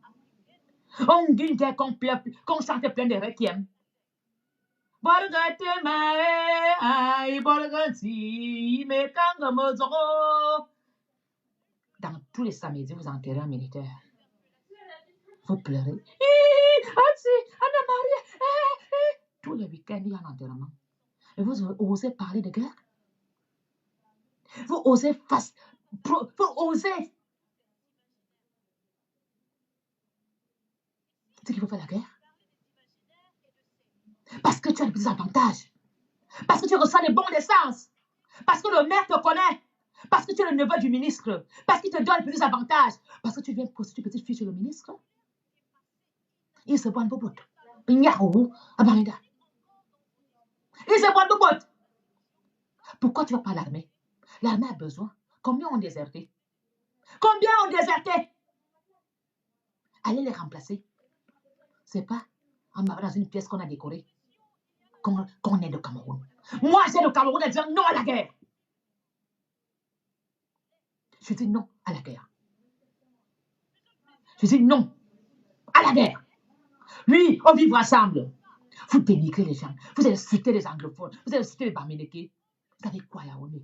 [SPEAKER 1] Une guerre qu'on pleure, qu'on chante plein de requiem. Dans tous les samedis, vous enterrez un militaire. Vous pleurez. Tous les week-ends, il y a un enterrement. Et vous osez parler de guerre? Vous osez c'est qu'il faut faire la guerre. Parce que tu as des avantages. Parce que tu reçois des bons d'essence. Parce que le maire te connaît. Parce que tu es le neveu du ministre. Parce qu'il te donne plus d'avantages. Parce que tu viens prostituer petite fille chez le ministre. Il se voit un bobot. Il se voit un bobot. Pourquoi tu ne vas pas à l'armée? L'armée a besoin. Combien ont déserté? Combien ont déserté? Allez les remplacer. C'est pas dans une pièce qu'on a décorée. Qu'on est de Cameroun. Moi, j'ai le Cameroun à dire non à la guerre. Je dis non à la guerre. Je dis non à la guerre. Oui, on vit ensemble. Vous dénigrez les gens. Vous insultez les anglophones. Vous insultez les Bamileke. Vous savez quoi, Yaoundé?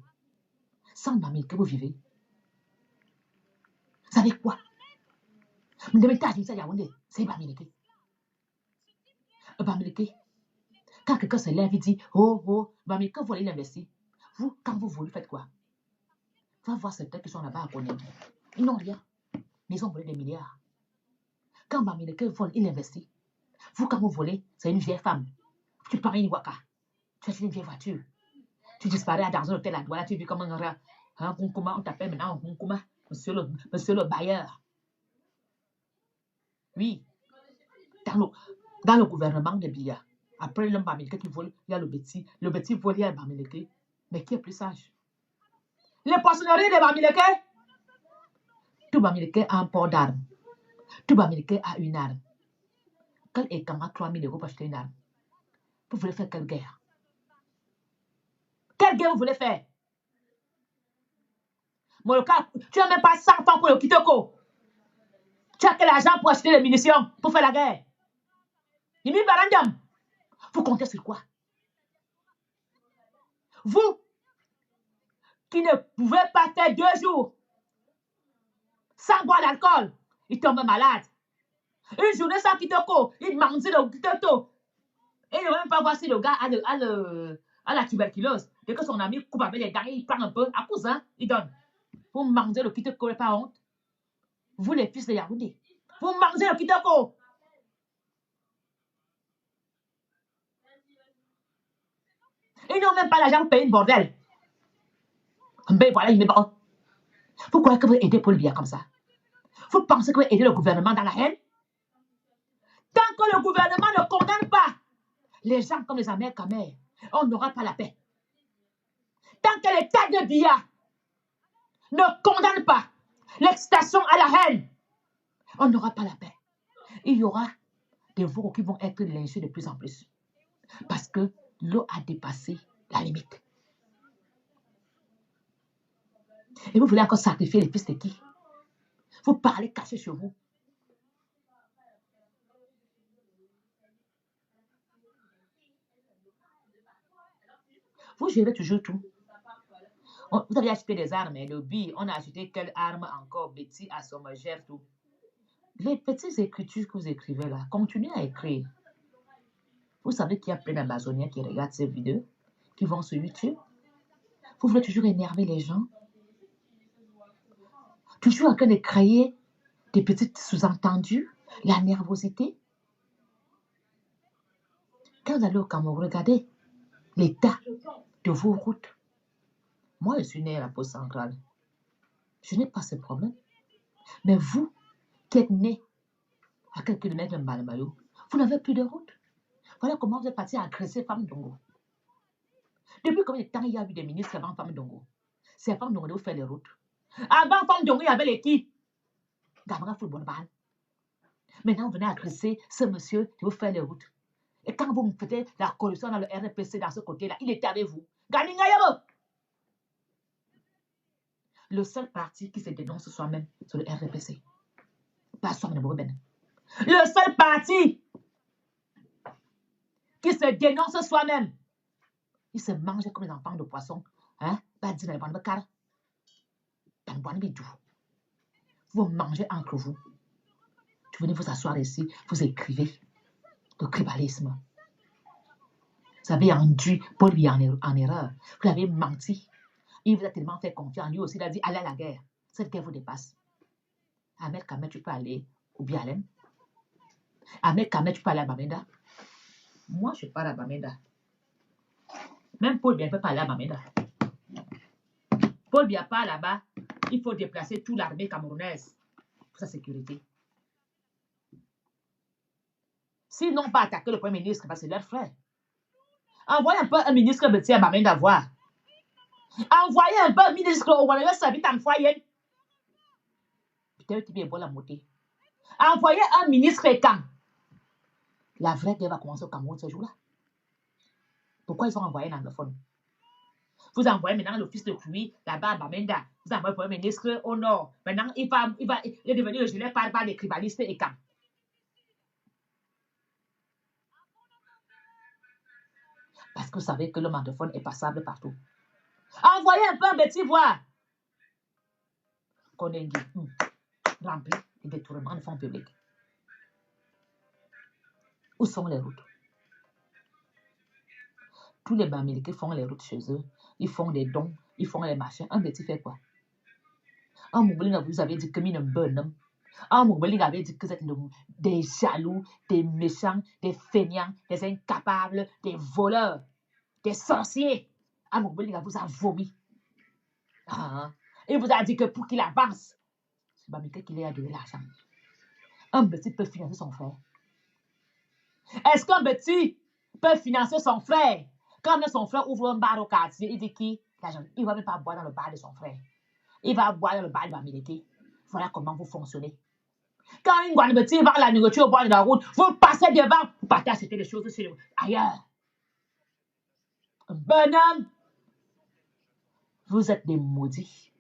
[SPEAKER 1] Sans Bamileke, vous vivez. Vous savez quoi? Vous devez t'ajouter à Yaoundé. C'est Bamileke. Bamileke. Quand quelqu'un se lève, il dit, oh, Bamileke, vous voulez l'investir. Vous, quand vous voulez, faites quoi? Va voir certains qui sont là-bas à connaître. Ils n'ont rien. Mais ils ont volé des milliards. Quand Bamileke vole, il investit. Vous, quand vous volez, c'est une vieille femme. Tu prends une waka. Tu achètes une vieille voiture. Tu disparais dans un hôtel à Douala. Tu vis comme un Kunkuma. On t'appelle maintenant un Kunkuma. Monsieur le bailleur. Oui. Dans le gouvernement de Biya. Après l'homme Bamileke qui vole, il y a le petit. Le petit vole, il y a le Bamileke. Mais qui est plus sage? Les poissonneries de Bamileke. Tout Bamileke a un port d'armes. Tout Bamileke a une arme. Quel est 3 000 € pour acheter une arme? Vous voulez faire quelle guerre? Quelle guerre vous voulez faire? Moloka, tu n'as même pas 100 francs pour le Kitoko. Tu as quel argent pour acheter les munitions pour faire la guerre? Vous comptez sur quoi? Vous qui ne pouvez pas faire 2 jours sans boire d'alcool, il tombe malade. Une journée sans Kitoko, il mange le Kitoko. Et il ne va même pas voir si le gars a la tuberculose. Dès que son ami coupe avec les dents, il prend un peu. À cousin, il donne. Vous mangez le Kitoko, pas honte. Vous, les fils de Yaoundé, vous mangez le Kitoko. Ils n'ont même pas l'argent pour payer une bordel. Mais voilà, il met bon. Vous croyez que vous aidez Paul Biya comme ça? Vous pensez que vous aidez le gouvernement dans la haine? Tant que le gouvernement ne condamne pas Les gens comme les Américains, on n'aura pas la paix. Tant que l'État de Biya ne condamne pas l'excitation à la haine, on n'aura pas la paix. Il y aura des veaux qui vont être lynchés de plus en plus. Parce que l'eau a dépassé la limite. Et vous voulez encore sacrifier les fils de qui? Vous parlez caché chez vous. Vous gérez toujours tout. Vous avez acheté des armes, le billes, on a acheté quelle arme encore, Betty, à son gère tout. Les petites écritures que vous écrivez là, continuez à écrire. Vous savez qu'il y a plein d'Amazoniens qui regardent ces vidéos, qui vont sur YouTube. Vous voulez toujours énerver les gens. Toujours en train de créer des petits sous-entendus, la nervosité. Quand vous allez au Cameroun, regardez l'état de vos routes. Moi, je suis né à la Poste centrale. Je n'ai pas ce problème. Mais vous, qui êtes né à quelques kilomètres de Malamayo, vous n'avez plus de route. Voilà comment vous êtes parti agresser Femme Dongo. Depuis combien de temps il y a eu des ministres avant Femme Dongo? C'est Femme Dongo qui vous fait les routes. Avant Femme Dongo, il y avait les qui? Gamara Football Ball. Maintenant, vous venez agresser ce monsieur qui vous fait les routes. Et quand vous me faites la corruption dans le RPC, dans ce côté-là, il était avec vous. Ganingayabo! Le seul parti qui se dénonce soi-même sur le RPC. Pas soi-même. Le seul parti qui se dénonce soi-même. Il se mange comme les enfants de poisson. Hein? Vous mangez entre vous. Vous venez vous asseoir ici, vous écrivez le tribalisme. Vous avez induit Paul Biya en erreur. Vous avez menti. Il vous a tellement fait confiance. Lui aussi, il a dit, allez à la guerre. Cette guerre vous dépasse. Ahmed Kamet, tu peux aller au Bialem. Ahmed Kamet, tu peux aller à Bamenda. Moi, je pars à Bamenda. Même Paul Biya ne peut pas aller à Bamenda. Paul Biya part là-bas. Il faut déplacer toute l'armée camerounaise pour sa sécurité. S'ils n'ont pas attaqué le Premier ministre, c'est leur frère. Envoyez un peu un ministre Betty à Bamenda voir. Envoyez un peu un ministre au Wanayo Sabit en foyer. Peut-être qu'il est bon la montée. Envoyez un ministre et quand la vraie guerre va commencer au Cameroun ce jour-là. Pourquoi ils ont envoyé un anglophone? Vous envoyez maintenant l'office de Cruy là-bas à Bamenda. Vous envoyez le Premier ministre au nord. Maintenant, il est devenu le gilet par des tribalistes et quand. Parce que vous savez que le anglophone est passable partout. Envoyez un peu un petit voir. Konengi, rempli de détournements de fonds publics. Où sont les routes? Tous les Bamilés font les routes chez eux. Ils font des dons, ils font les machins. Un petit fait quoi? Un Moubeling, vous avez dit que mine bonhomme. Un Moubeling avait dit que vous êtes des jaloux, des méchants, des feignants, des incapables, des voleurs, des sorciers. Un Moubeling vous a vomi. Il vous a dit que pour qu'il avance, c'est Bamilé qui lui a donné l'argent. Un petit peut financer son frère. Est-ce qu'un petit peut financer son frère? Quand son frère ouvre un bar au quartier, il dit qui? Il ne va même pas boire dans le bar de son frère. Il va boire dans le bar de Bamileke. Voilà comment vous fonctionnez. Quand une guane petit va la nourriture au bord de la route, vous passez devant, vous partez acheter des choses ailleurs. Un bonhomme, vous êtes des maudits.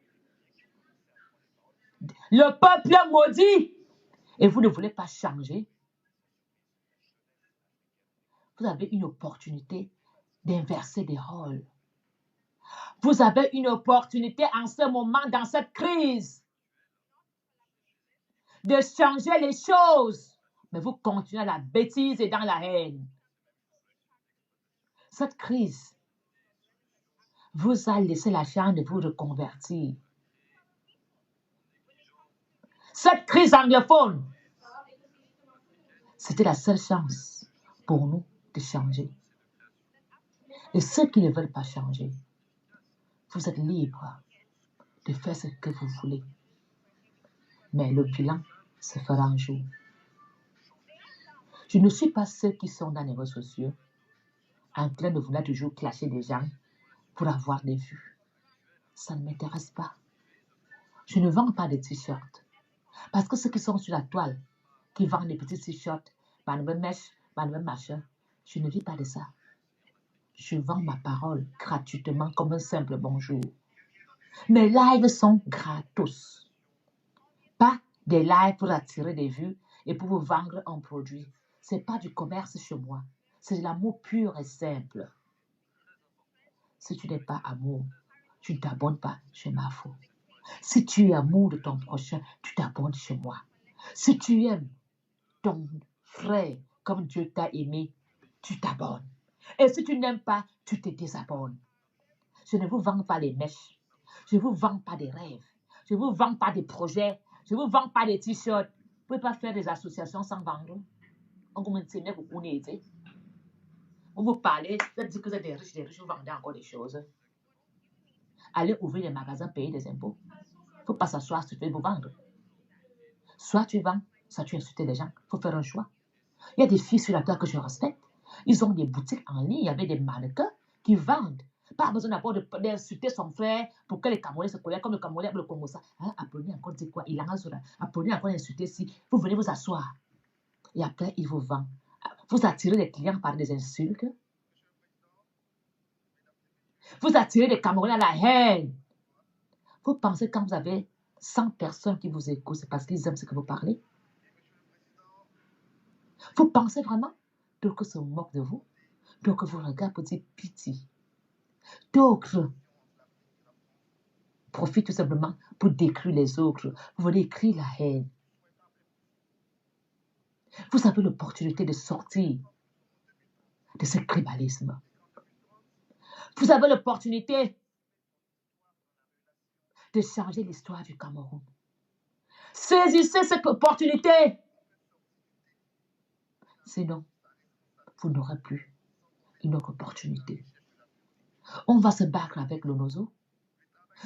[SPEAKER 1] Le peuple est maudit. Et vous ne voulez pas changer. Vous avez une opportunité d'inverser des rôles. Vous avez une opportunité en ce moment, dans cette crise, de changer les choses. Mais vous continuez à la bêtise et dans la haine. Cette crise vous a laissé la chance de vous reconvertir. Cette crise anglophone, c'était la seule chance pour nous de changer. Et ceux qui ne veulent pas changer, vous êtes libres de faire ce que vous voulez. Mais le bilan se fera un jour. Je ne suis pas ceux qui sont dans les réseaux sociaux
[SPEAKER 2] en train de vouloir toujours clasher des gens pour avoir des vues. Ça ne m'intéresse pas. Je ne vends pas de t-shirts. Parce que ceux qui sont sur la toile, qui vendent des petits t-shirts, mèche, machin, je ne vis pas de ça. Je vends ma parole gratuitement comme un simple bonjour. Mes lives sont gratos. Pas des lives pour attirer des vues et pour vous vendre un produit. Ce n'est pas du commerce chez moi. C'est de l'amour pur et simple. Si tu n'es pas amour, tu ne t'abonnes pas chez Mafo. Si tu es amour de ton prochain, tu t'abonnes chez moi. Si tu aimes ton frère comme Dieu t'a aimé, tu t'abonnes. Et si tu n'aimes pas, tu te désabonnes. Je ne vous vends pas les mèches. Je ne vous vends pas des rêves. Je ne vous vends pas des projets. Je ne vous vends pas des t-shirts. Vous ne pouvez pas faire des associations sans vendre. On vous parlez, vous dites que vous êtes des riches, vous vendez encore des choses. Allez ouvrir des magasins, payer des impôts. Il ne faut pas s'asseoir sur vous vendre. Soit tu vends, soit tu insultes les gens. Il faut faire un choix. Il y a des filles sur la terre que je respecte. Ils ont des boutiques en ligne avec des mannequins qui vendent. Pas besoin d'abord d'insulter son frère pour que les Camerounais se colèrent comme le Camerounais le Congo. Hein, Apolline encore dit quoi? Il en a sur la. Apolline encore insulté si. Vous venez vous asseoir. Et après, il vous vend. Vous attirez les clients par des insultes. Vous attirez les Camerounais à la haine. Vous pensez quand vous avez 100 personnes qui vous écoutent, c'est parce qu'ils aiment ce que vous parlez? Vous pensez vraiment? D'autres se moquent de vous. D'autres vous regardent pour dire pitié. D'autres profitent tout simplement pour décrire les autres. Vous voulez écrire la haine. Vous avez l'opportunité de sortir de ce tribalisme. Vous avez l'opportunité de changer l'histoire du Cameroun. Saisissez cette opportunité. Sinon, vous n'aurez plus une autre opportunité. On va se battre avec le Nozo.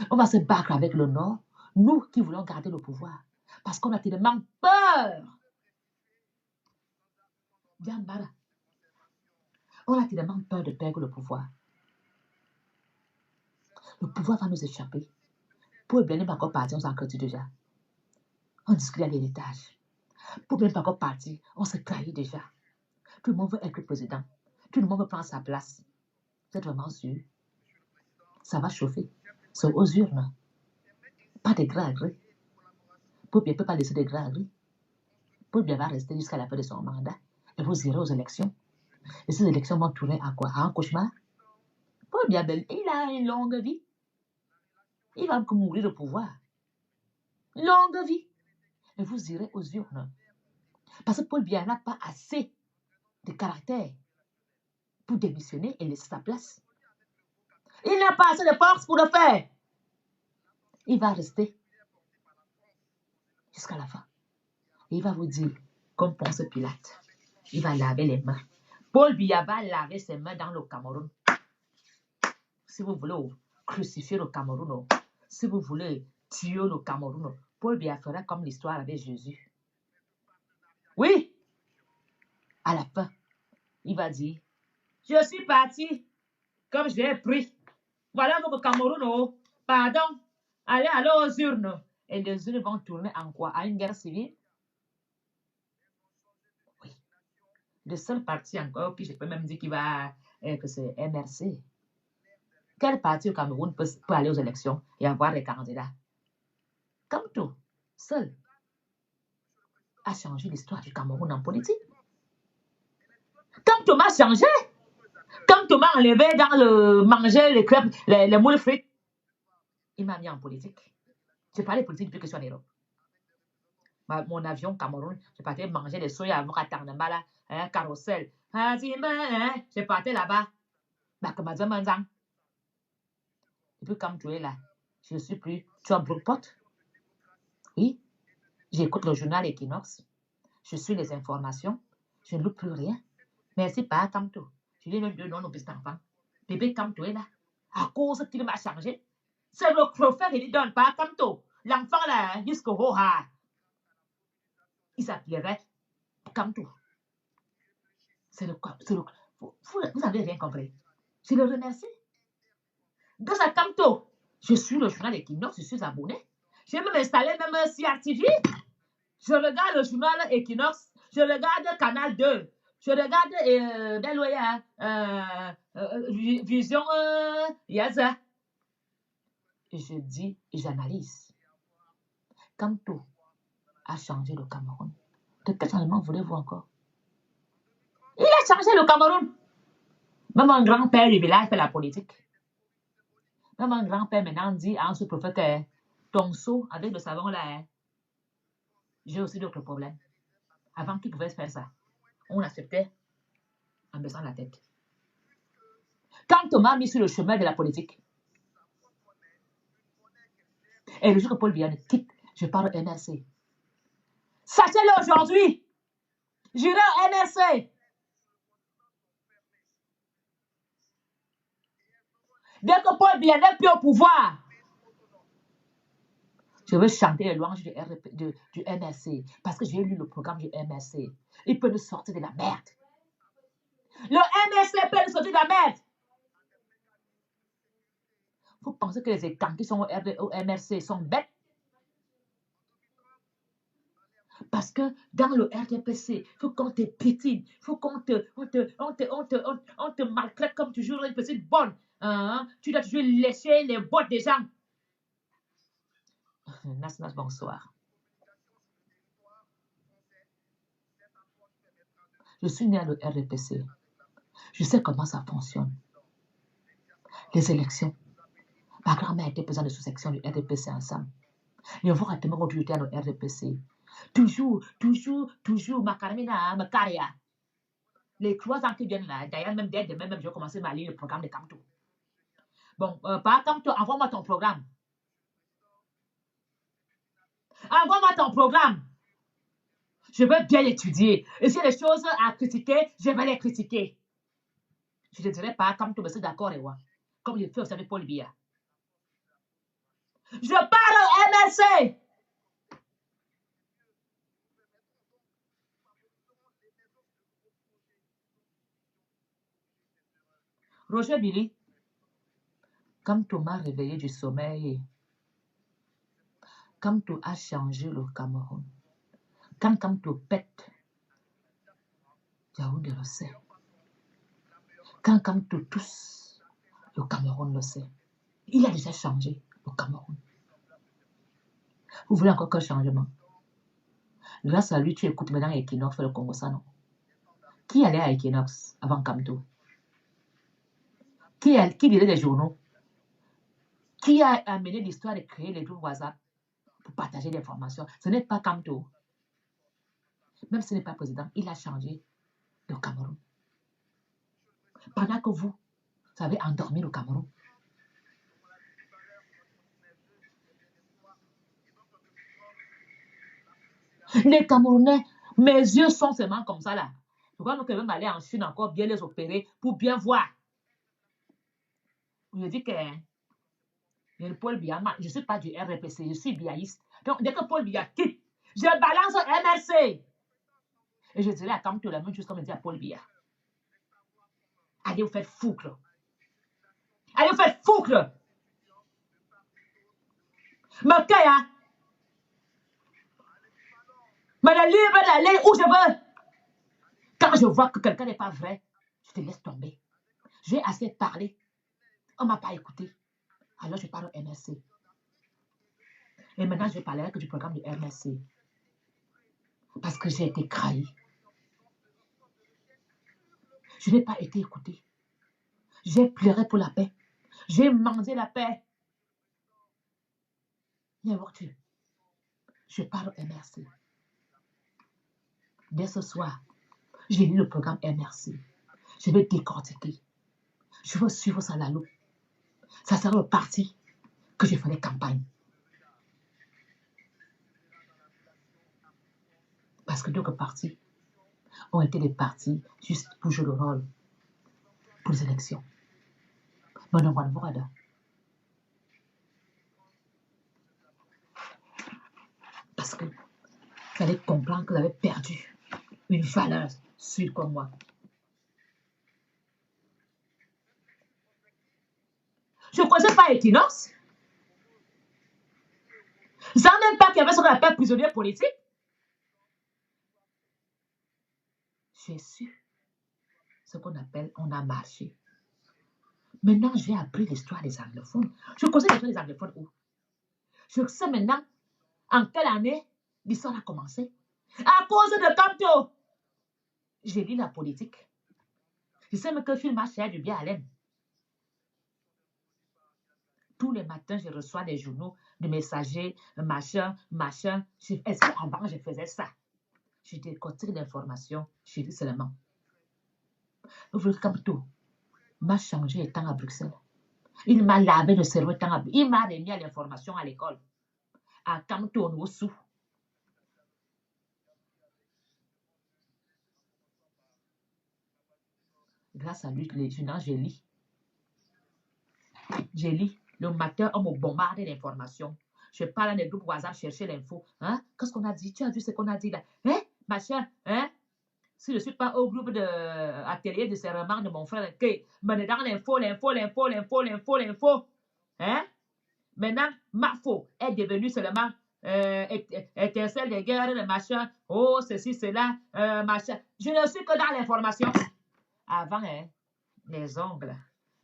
[SPEAKER 2] On va se battre avec le Nord. Nous qui voulons garder le pouvoir. Parce qu'on a tellement peur. Diambara. On a tellement peur de perdre le pouvoir. Le pouvoir va nous échapper. Pour bien pas encore partir, on s'en crée déjà. On discute à l'héritage. Pour bien pas encore partir, on se trahit déjà. Tout le monde veut être le président. Tout le monde veut prendre sa place. Vous êtes vraiment sûr? Ça va chauffer. C'est aux urnes. Pas de gré à gré. Pour bien ne peut pas laisser de gré à gré. Pour bien va rester jusqu'à la fin de son mandat. Et vous irez aux élections. Et ces élections vont tourner à quoi? À un cauchemar? Paul Biya, il a une longue vie. Il va mourir de pouvoir. Longue vie. Et vous irez aux urnes. Parce que Paul Biya n'a pas assez de caractère pour démissionner et laisser sa place. Il n'a pas assez de force pour le faire. Il va rester jusqu'à la fin. Et il va vous dire, comme Ponce Pilate, il va laver les mains. Paul Biya va laver ses mains dans le Cameroun. Si vous voulez crucifier le Cameroun, si vous voulez tuer le Cameroun, Paul Biya fera comme l'histoire avec Jésus. Oui, à la fin, il va dire, je suis parti, comme je l'ai pris. Voilà votre Cameroun, pardon, allez aux urnes. Et les urnes vont tourner en quoi? À une guerre civile? Oui. Le seul parti encore, puis je peux même dire qu'il va, que c'est MRC. Quel parti au Cameroun peut aller aux élections et avoir des candidats? Comme tout, seul, a changé l'histoire du Cameroun en politique. Comme Thomas a changé, comme Thomas a enlevé dans le manger les crêpes, les moules frites, il m'a mis en politique. Je parlais politique depuis que je suis en Europe. Mon avion Cameroun, je partais manger des soya avant à Tarnambala, carrousel. Je partais là-bas. Et puis comme tu es là, je ne suis plus. Tu as Brookport? Oui. J'écoute le journal Equinox. Je suis les informations. Je ne loupe plus rien. Merci, pas Kamto. Je lui donne deux noms aux petits enfants. Bébé Kamto est là. À cause qu'il m'a changé. C'est le chauffeur qui lui donne pas Kamto. L'enfant là, jusqu'au Hoha. Il s'appellerait Kamto. Vous n'avez rien compris. Je le remercie. Grâce à Camto, je suis le journal Equinox, je suis abonné. J'ai même installé même CRTV. Je regarde le journal Equinox. Je regarde Canal 2. Je regarde Vision Yaza. Et je dis et j'analyse. Camto a changé le Cameroun. De quel changement voulez-vous encore? Il a changé le Cameroun. Même un grand-père du village fait la politique. Même un grand-père maintenant dit à un sous-prophète, ton seau avec le savon là, j'ai aussi d'autres problèmes. Avant qu'il pouvait faire ça, on acceptait en baissant la tête. Quand Thomas a mis sur le chemin de la politique, et le jour que Paul Biya quitte, je parle au MRC. Sachez-le aujourd'hui, j'irai au MRC. Dès que Paul Biya n'est plus au pouvoir, je veux chanter les louanges du MRC parce que j'ai lu le programme du MRC. Il peut nous sortir de la merde. Le MRC peut nous sortir de la merde. Vous pensez que les écans qui sont au MRC sont bêtes? Parce que dans le RDPC, il faut qu'on te piétine, il faut qu'on te maltraite comme toujours une petite bonne. Hein? Tu dois toujours lécher les bottes des gens. Nas, bonsoir. Je suis né à le RDPC. Je sais comment ça fonctionne. Les élections. Ma grand-mère était présidente de sous-section du RDPC ensemble. Et on va tellement autorité à le RDPC. Toujours, Macarmina, Macaria. Les 3 ans qui viennent là, d'ailleurs, même dès demain, je vais commencer ma ligne, le programme de Camto. Bon, par Camto, envoie-moi ton programme. Envoie-moi ton programme. Je veux bien l'étudier. Et s'il y a des choses à critiquer, je vais les critiquer. Je ne dirais pas Camto, mais c'est d'accord, comme je fais aussi avec Paul Biya. Je parle au MRC. Roger Billy, quand tu m'as réveillé du sommeil, quand tu as changé le Cameroun, quand tu pètes, Yaoundé le sait. Quand tu tousses, le Cameroun le sait. Il a déjà changé le Cameroun. Vous voulez encore qu'un changement? Grâce à lui, tu écoutes maintenant Equinox faire le Congo, ça non? Qui allait à Equinox avant Camto? Qui lisait les journaux? Qui a amené l'histoire de créer les groupes WhatsApp pour partager l'information? Ce n'est pas Camto. Même si ce n'est pas président, il a changé le Cameroun. Pendant que vous avez endormi le Cameroun. Les Camerounais, mes yeux sont seulement comme ça là. Je crois que même aller en Chine encore bien les opérer pour bien voir. Je dis que Paul Biya, je ne suis pas du RDPC, je suis biaïste. Donc, dès que Paul Biya quitte, je balance au MRC. Et je dirais à Camto la même chose comme je dis à Paul Biya. Allez vous faire foutre. Allez vous faire foutre. Makaya. Mais le libre d'aller où je veux. Quand je vois que quelqu'un n'est pas vrai, je te laisse tomber. J'ai assez parlé. On ne m'a pas écouté. Alors je parle au MRC. Et maintenant, je parlerai que du programme du MRC. Parce que j'ai été trahi. Je n'ai pas été écouté. J'ai pleuré pour la paix. J'ai mangé la paix. Je parle au MRC. Dès ce soir, j'ai lu le programme MRC. Je vais décortiquer. Je veux suivre ça à la loupe. Ça sera le parti que je ferai campagne. Parce que d'autres partis ont été des partis juste pour jouer le rôle pour les élections. Mais non, voilà. Parce que vous allez comprendre que vous avez perdu une valeur sûre comme moi. Je ne connaissais pas Equinox. Je ne savais même pas qu'il y avait ce qu'on appelle prisonnier politique. J'ai su ce qu'on appelle on a marché. Maintenant, j'ai appris l'histoire des anglophones. Je connais l'histoire des anglophones où? Je sais maintenant en quelle année l'histoire a commencé. À cause de Camto. J'ai lu la politique. Je sais même que Phil March a du bien à l'aime. Tous les matins, je reçois des journaux de messagers, machin. Est-ce qu'avant, je faisais ça? Je décortique l'information. Je dis seulement. Le Camto m'a changé étant à Bruxelles. Il m'a lavé le cerveau étant à Bruxelles. Il m'a remis à l'information à l'école. À Camto, on sous. Grâce à lui, les journaux, j'ai lu. J'ai lu. Le matin, on me bombarde d'informations. Je parle dans des groupes WhatsApp chercher l'info. Hein? Qu'est-ce qu'on a dit? Tu as vu ce qu'on a dit là? Hein? Machin? Hein? Si je ne suis pas au groupe de atelier de serment de mon frère, que me donne l'info. Hein? Maintenant, ma faux est devenue seulement étincelle de guerre, le machin. Oh, ceci, cela, machin. Je ne suis que dans l'information. Avant, hein, les ongles,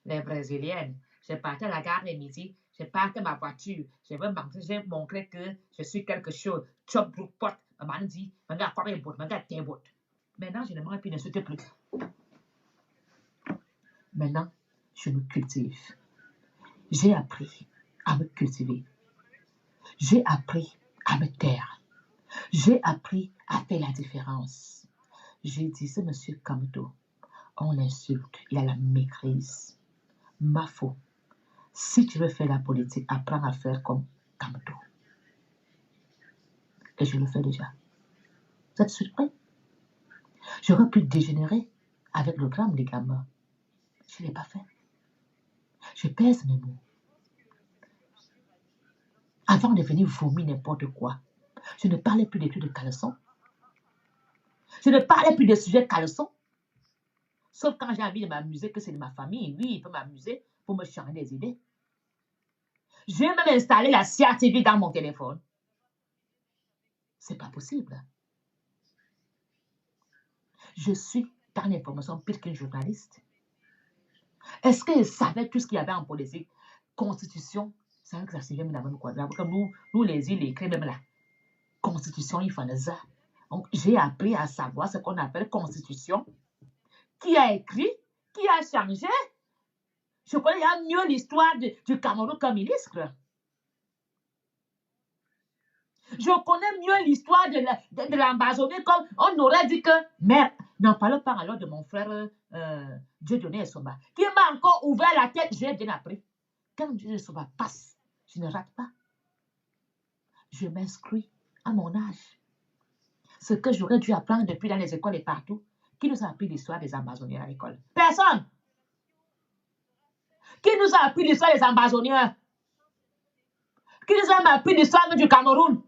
[SPEAKER 2] les brésiliennes. Je partais à la gare de midi, je partais ma voiture, je vais montrer que je suis quelque chose. Chop, pot, maman dit, regarde, quoi, regarde, tes bottes. Maintenant, je ne mange plus, ne souhaite plus. Maintenant, je me cultive. J'ai appris à me cultiver. J'ai appris à me taire. J'ai appris à faire la différence. J'ai dit, ce monsieur Camto, on l'insulte, il a la maîtrise. Ma faute. Si tu veux faire la politique, apprends à faire comme Camto. Et je le fais déjà. Vous êtes surpris? J'aurais pu dégénérer avec le gramme des gamins. Je ne l'ai pas fait. Je pèse mes mots. Avant de venir vomir n'importe quoi, je ne parlais plus des trucs de caleçon. Je ne parlais plus des sujets caleçon. Sauf quand j'ai envie de m'amuser, que c'est de ma famille. Lui, il peut m'amuser pour me changer des idées. J'ai même installé la CIA TV dans mon téléphone. C'est pas possible. Je suis dans l'information pire qu'un journaliste. Est-ce qu'ils savaient tout ce qu'il y avait en politique? Constitution, c'est vrai que ça s'est mis dans le même quadrat. Comme nous les îles, écrit même là. Constitution, il fallait ça. Donc, j'ai appris à savoir ce qu'on appelle constitution. Qui a écrit? Qui a changé? Je connais mieux l'histoire du Cameroun comme ministre. Je connais mieux l'histoire de l'Ambazonie comme on aurait dit que... Merde, n'en parle pas alors de mon frère Dieudonné Essoba, qui m'a encore ouvert la tête, j'ai bien appris. Quand Dieudonné Essoba passe, je ne rate pas. Je m'inscris à mon âge. Ce que j'aurais dû apprendre depuis dans les écoles et partout. Qui nous a appris l'histoire des Ambazoniens à l'école? Personne. Qui nous a appris l'histoire des Ambazoniens? Qui nous a appris l'histoire du Cameroun?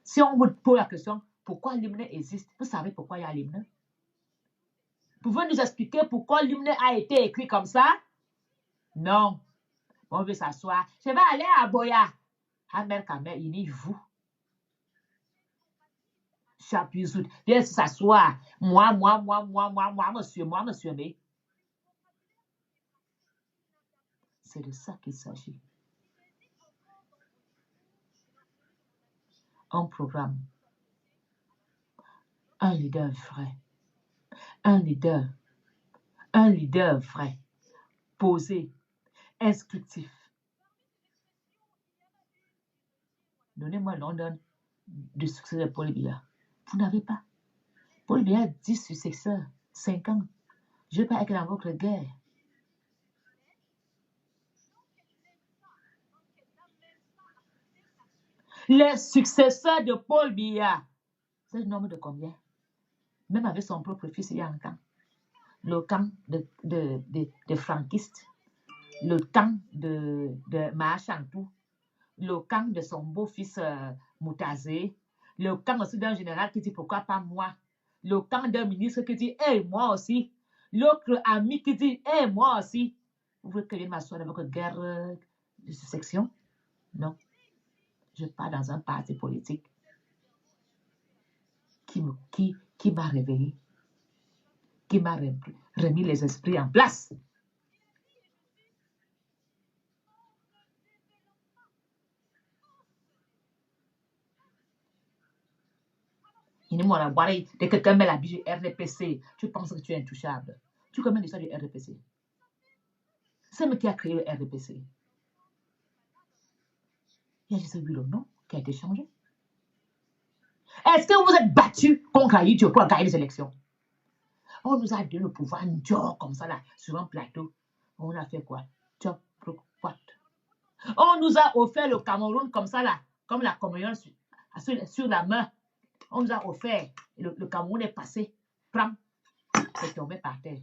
[SPEAKER 2] Si on vous pose la question, pourquoi l'hymne existe? Vous savez pourquoi il y a l'hymne? Pouvez-vous nous expliquer pourquoi l'hymne a été écrit comme ça? Non. On veut s'asseoir. Je vais aller à Boya. Amer Kamer, il n'y vous. Chapuzout. Viens s'asseoir. Moi, monsieur B. C'est de ça qu'il s'agit. Un programme. Un leader vrai. Un leader vrai. Posé. Instructif. Donnez-moi London du succès de Paul Biya. Vous n'avez pas. Paul Biya a 10 successeurs, 5 ans. Je ne vais pas être dans votre guerre. Les successeurs de Paul Biya, c'est le nombre de combien? Même avec son propre fils, il y a un camp. Le camp de franquistes, le camp de Maachantou, le camp de son beau-fils Moutazé, le camp aussi d'un général qui dit pourquoi pas moi, le camp d'un ministre qui dit hey, moi aussi, l'autre ami qui dit hey, moi aussi. Vous voulez que je vienne m'asseoir dans votre guerre de section? Non. Je pars dans un parti politique qui m'a réveillé, qui m'a remis les esprits en place. Dès que quelqu'un met la bille du RDPC, tu penses que tu es intouchable. Tu connais l'histoire du RDPC. C'est moi qui a créé le RDPC. Il y a juste eu le nom qui a été changé. Est-ce que vous êtes battu contre Haïti pour gagner les élections? On nous a donné le pouvoir comme ça là, sur un plateau. On a fait quoi? On nous a offert le Cameroun comme ça là, comme la communion sur la main. On nous a offert. Le Cameroun est passé. Pram. C'est tombé par terre.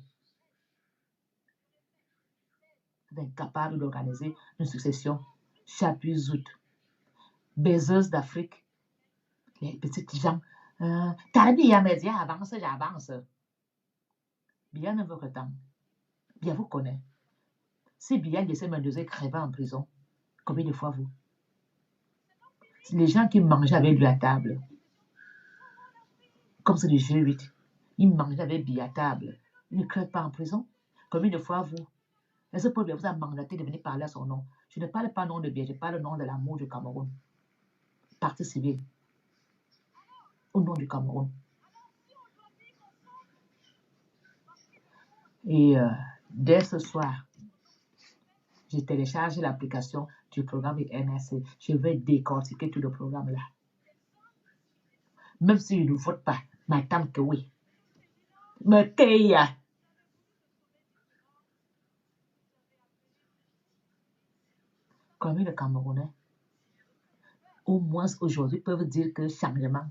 [SPEAKER 2] Incapable d'organiser une succession. Chapuzout. Baiseuse d'Afrique. Les petites gens. Caribia Média avance, j'avance. Bien ne veut temps. Bien vous connaît. Si Bien laissait Mendoza crever en prison, combien de fois vous? Les gens qui mangeaient avec lui à table, comme c'est du G8, ils mangeaient avec Bien à table. Ils ne crèvent pas en prison. Combien de fois vous? Est-ce que Paul vous a mandaté de venir parler à son nom? Je ne parle pas nom de Bien, je parle au nom de l'amour du Cameroun. Parti civil. Au nom du Cameroun. Et dès ce soir, j'ai téléchargé l'application du programme NSC. Je vais décortiquer tout le programme là. Même si je ne vote pas, m'attends que oui. Mais qu'il y a. Comme le Camerounais, au moins aujourd'hui, peuvent dire que changement.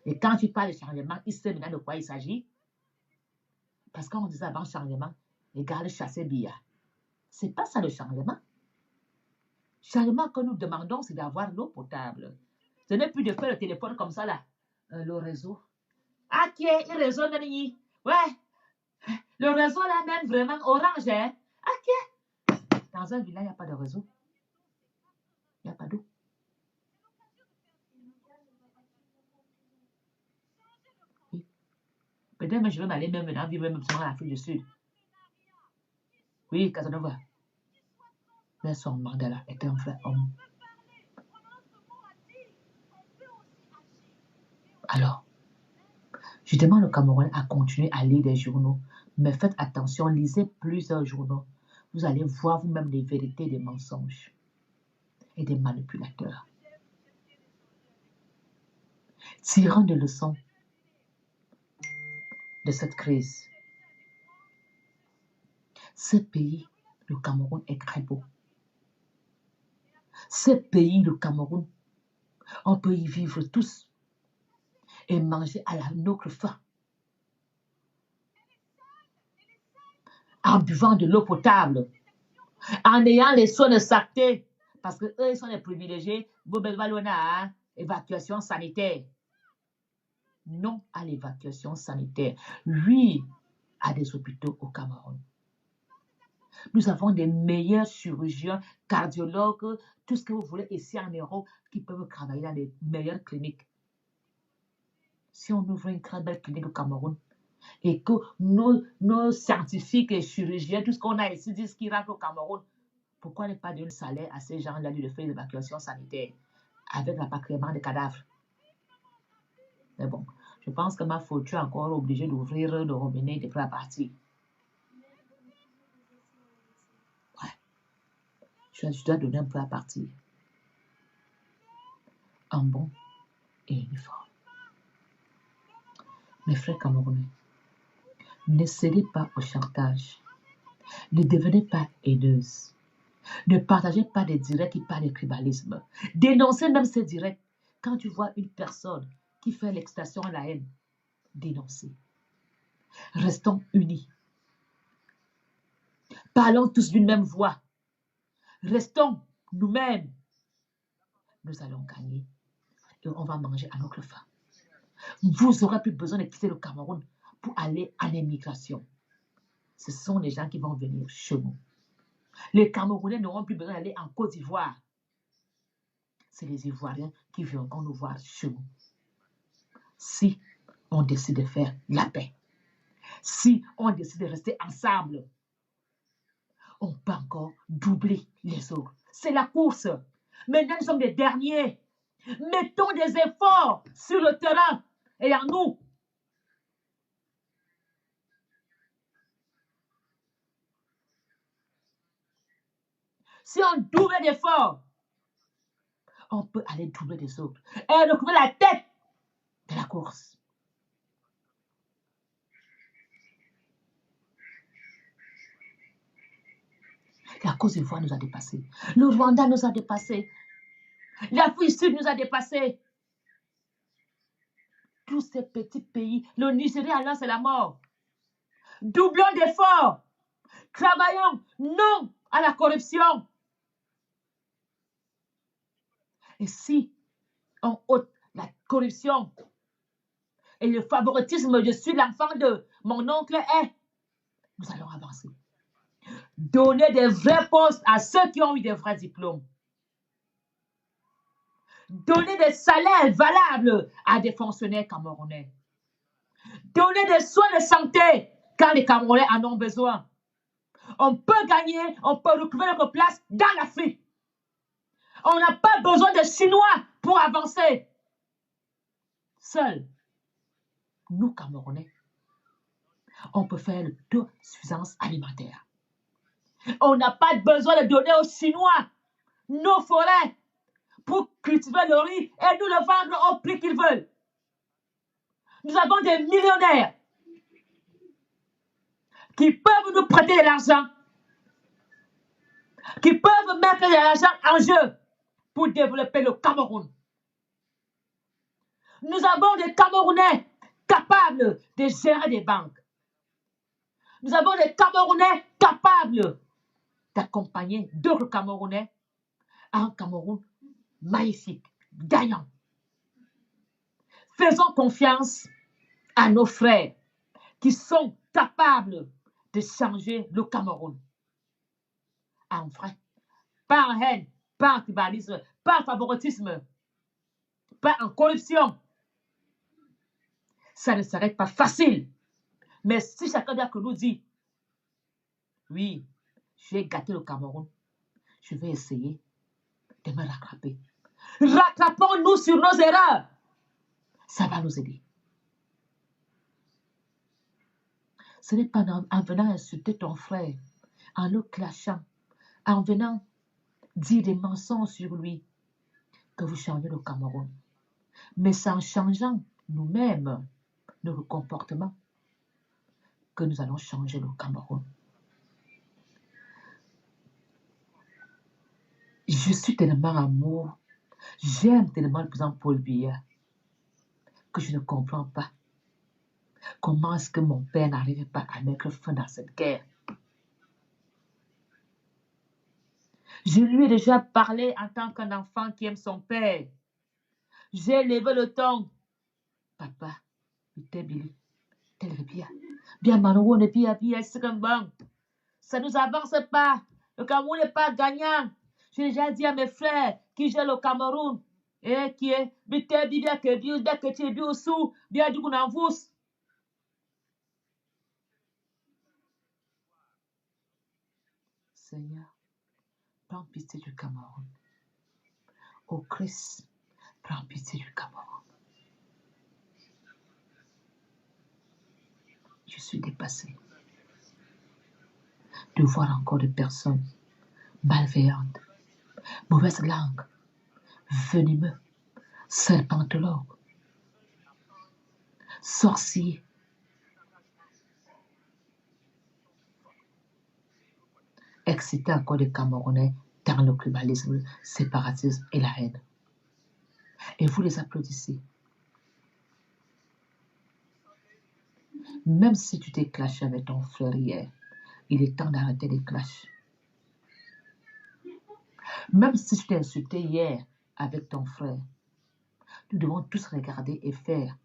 [SPEAKER 2] Et quand tu parles de changement, ils savent maintenant de quoi il s'agit. Parce qu'on disait avant changement, les gars chassaient Biya. C'est pas ça le changement. Le changement que nous demandons, c'est d'avoir l'eau potable. Ce n'est plus de faire le téléphone comme ça là. Le réseau. Ah, qui est le réseau de Nini? Ouais. Le réseau là même vraiment orange, hein? Ah, qui est? Dans un village, il n'y a pas de réseau. Il n'y a pas d'eau. Oui. Peut-être que je vais m'aller même maintenant vivre même en Afrique du Sud. Oui, Casanova. Mais son Mandela était un vrai homme. Alors, je demande au Cameroun à continuer à lire des journaux. Mais faites attention, lisez plusieurs journaux. Vous allez voir vous-même les vérités des mensonges et des manipulateurs. Tirant des leçons de cette crise. Ce pays, le Cameroun, est très beau. Ce pays, le Cameroun, on peut y vivre tous et manger à notre faim. En buvant de l'eau potable, en ayant les soins de santé, parce que eux, ils sont les privilégiés. Bobelvalona, évacuation sanitaire. Non à l'évacuation sanitaire. Oui à des hôpitaux au Cameroun. Nous avons des meilleurs chirurgiens, cardiologues, tout ce que vous voulez ici en Europe qui peuvent travailler dans les meilleures cliniques. Si on ouvre une très belle clinique au Cameroun et que nos scientifiques et chirurgiens, tout ce qu'on a ici, disent qu'ils rentrent au Cameroun, pourquoi ne pas donner le salaire à ces gens-là de faire l'évacuation sanitaire avec rapatriement des cadavres? Mais bon, je pense que ma faute, tu es encore obligé d'ouvrir le robinet de près à partir. Ouais. Je dois donner un peu à partir. En bon et uniforme. Mes frères camerounais, ne cédez pas au chantage. Ne devenez pas haineuses. Ne partagez pas des directs qui parlent de tribalisme. Dénoncez même ces directs. Quand tu vois une personne qui fait l'excitation à la haine, dénoncez. Restons unis. Parlons tous d'une même voix. Restons nous-mêmes. Nous allons gagner et on va manger à notre faim. Vous n'aurez plus besoin de quitter le Cameroun pour aller à l'immigration. Ce sont les gens qui vont venir chez nous. Les Camerounais n'auront plus besoin d'aller en Côte d'Ivoire. C'est les Ivoiriens qui viendront nous voir chez nous. Si on décide de faire la paix, si on décide de rester ensemble, on peut encore doubler les autres. C'est la course. Maintenant, nous sommes les derniers. Mettons des efforts sur le terrain et en nous. Si on double d'efforts, on peut aller doubler des autres et recouvrir la tête de la course. La Côte d'Ivoire nous a dépassés. Le Rwanda nous a dépassés. L'Afrique du Sud nous a dépassés. Tous ces petits pays, le Nigeria, là, c'est la mort. Doublons d'efforts. Travaillons non à la corruption. Et si on ôte la corruption et le favoritisme, je suis l'enfant de mon oncle est, nous allons avancer. Donner des vrais postes à ceux qui ont eu des vrais diplômes. Donner des salaires valables à des fonctionnaires camerounais. Donner des soins de santé quand les Camerounais en ont besoin. On peut gagner, on peut retrouver notre place dans l'Afrique. On n'a pas besoin de Chinois pour avancer. Seuls, nous Camerounais, on peut faire l'autosuffisance alimentaire. On n'a pas besoin de donner aux Chinois nos forêts pour cultiver le riz et nous le vendre au prix qu'ils veulent. Nous avons des millionnaires qui peuvent nous prêter de l'argent, qui peuvent mettre de l'argent en jeu pour développer le Cameroun. Nous avons des Camerounais capables de gérer des banques. Nous avons des Camerounais capables d'accompagner d'autres Camerounais à un Cameroun magnifique, gagnant. Faisons confiance à nos frères qui sont capables de changer le Cameroun en vrai, pas en haine, pas en tribalisme, pas en favoritisme, pas en corruption. Ça ne serait pas facile. Mais si chacun d'entre nous dit, oui, j'ai gâté le Cameroun, je vais essayer de me rattraper. Rattrapons-nous sur nos erreurs. Ça va nous aider. Ce n'est pas en venant insulter ton frère, en le clashant, en venant dire des mensonges sur lui, que vous changez le Cameroun. Mais c'est en changeant nous-mêmes notre comportement que nous allons changer le Cameroun. Je suis tellement amour, j'aime tellement le président Paul Biya que je ne comprends pas comment est-ce que mon père n'arrive pas à mettre fin à cette guerre. Je lui ai déjà parlé en tant qu'un enfant qui aime son père. J'ai levé le ton. Papa, ça ne nous avance pas. Le Cameroun n'est pas gagnant. J'ai déjà dit à mes frères qui gèrent le Cameroun et qui est Seigneur, prends pitié du Cameroun. Ô Christ, prends pitié du Cameroun. Je suis dépassée de voir encore des personnes malveillantes, mauvaises langues, venimeux, serpentologues, sorciers, exciter encore des Camerounais dans le tribalisme, le séparatisme et la haine. Et vous les applaudissez. Même si tu t'es clashé avec ton frère hier, il est temps d'arrêter les clashs. Même si tu t'es insulté hier avec ton frère, nous devons tous regarder et faire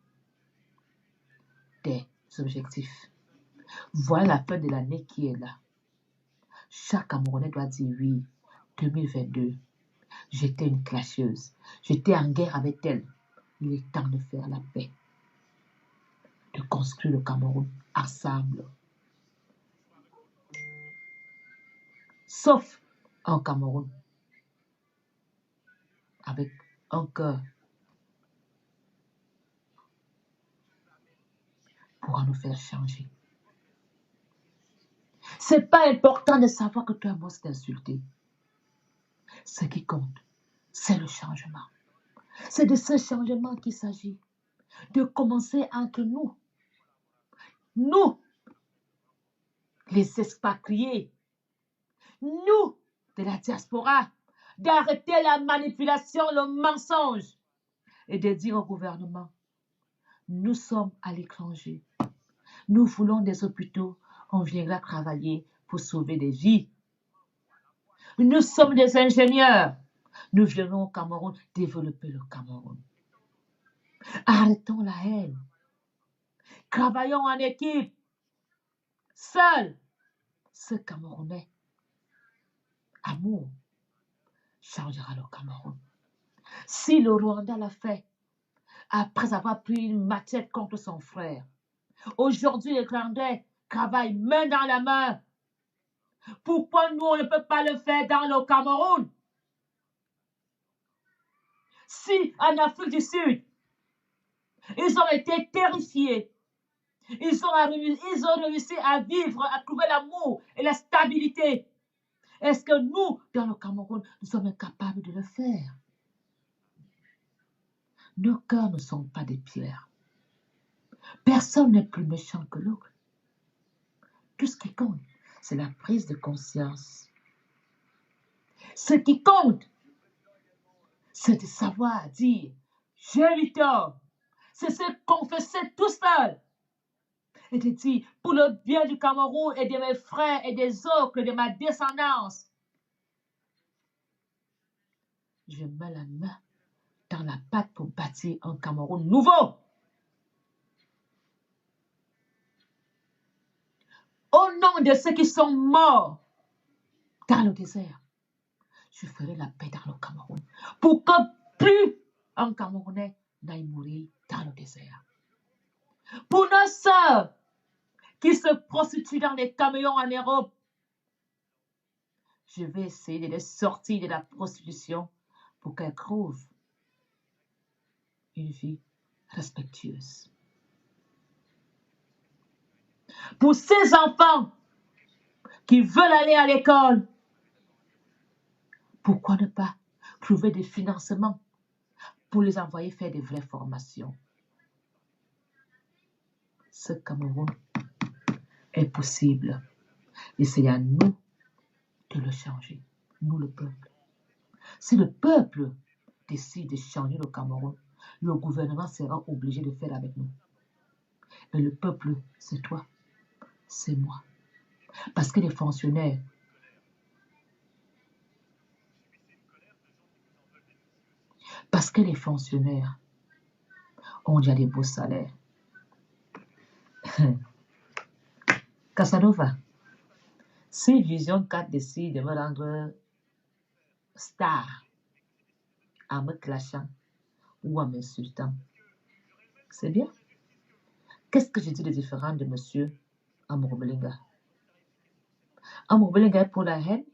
[SPEAKER 2] des objectifs. Voilà la fin de l'année qui est là. Chaque Camerounais doit dire oui. 2022, j'étais une clasheuse. J'étais en guerre avec elle. Il est temps de faire la paix, de construire le Cameroun ensemble. Sauf un Cameroun avec un cœur pourra nous faire changer. C'est pas important de savoir que toi et moi c'est insulté. Ce qui compte, c'est le changement. C'est de ce changement qu'il s'agit. De commencer entre nous. Nous, les expatriés. Nous, de la diaspora. D'arrêter la manipulation, le mensonge. Et de dire au gouvernement, nous sommes à l'étranger. Nous voulons des hôpitaux. On viendra travailler pour sauver des vies. Nous sommes des ingénieurs. Nous venons au Cameroun développer le Cameroun. Arrêtons la haine. Travaillons en équipe. Seul, ce Camerounais, amour, changera le Cameroun. Si le Rwanda l'a fait, après avoir pris une machette contre son frère, aujourd'hui les Rwandais travaillent main dans la main. Pourquoi nous, on ne peut pas le faire dans le Cameroun? Si en Afrique du Sud, ils ont été terrifiés, ils ont réussi à vivre, à trouver l'amour et la stabilité. Est-ce que nous, dans le Cameroun, nous sommes incapables de le faire? Nos cœurs ne sont pas des pierres. Personne n'est plus méchant que l'autre. Tout ce qui compte, c'est la prise de conscience. Ce qui compte, c'est de savoir dire « j'ai eu tort ». C'est se confesser tout seul. Et de dire « pour le bien du Cameroun et de mes frères et des autres, de ma descendance ». Je mets la main dans la pâte pour bâtir un Cameroun nouveau. Au nom de ceux qui sont morts dans le désert, je ferai la paix dans le Cameroun pour que plus un Camerounais n'aille mourir dans le désert. Pour nos sœurs qui se prostituent dans les camions en Europe, je vais essayer de les sortir de la prostitution pour qu'elles trouvent une vie respectueuse. Pour ces enfants qui veulent aller à l'école, pourquoi ne pas trouver des financements pour les envoyer faire des vraies formations? Ce Cameroun est possible et c'est à nous de le changer, nous le peuple. Si le peuple décide de changer le Cameroun, le gouvernement sera obligé de faire avec nous. Et le peuple, c'est toi, c'est moi. Parce que les fonctionnaires ont déjà des beaux salaires. Casanova, si Vision 4 décide de me rendre star en me clashant ou en m'insultant, c'est bien. Qu'est-ce que je dis de différent de monsieur Amour Belinga? Amour Belinga est pour la haine?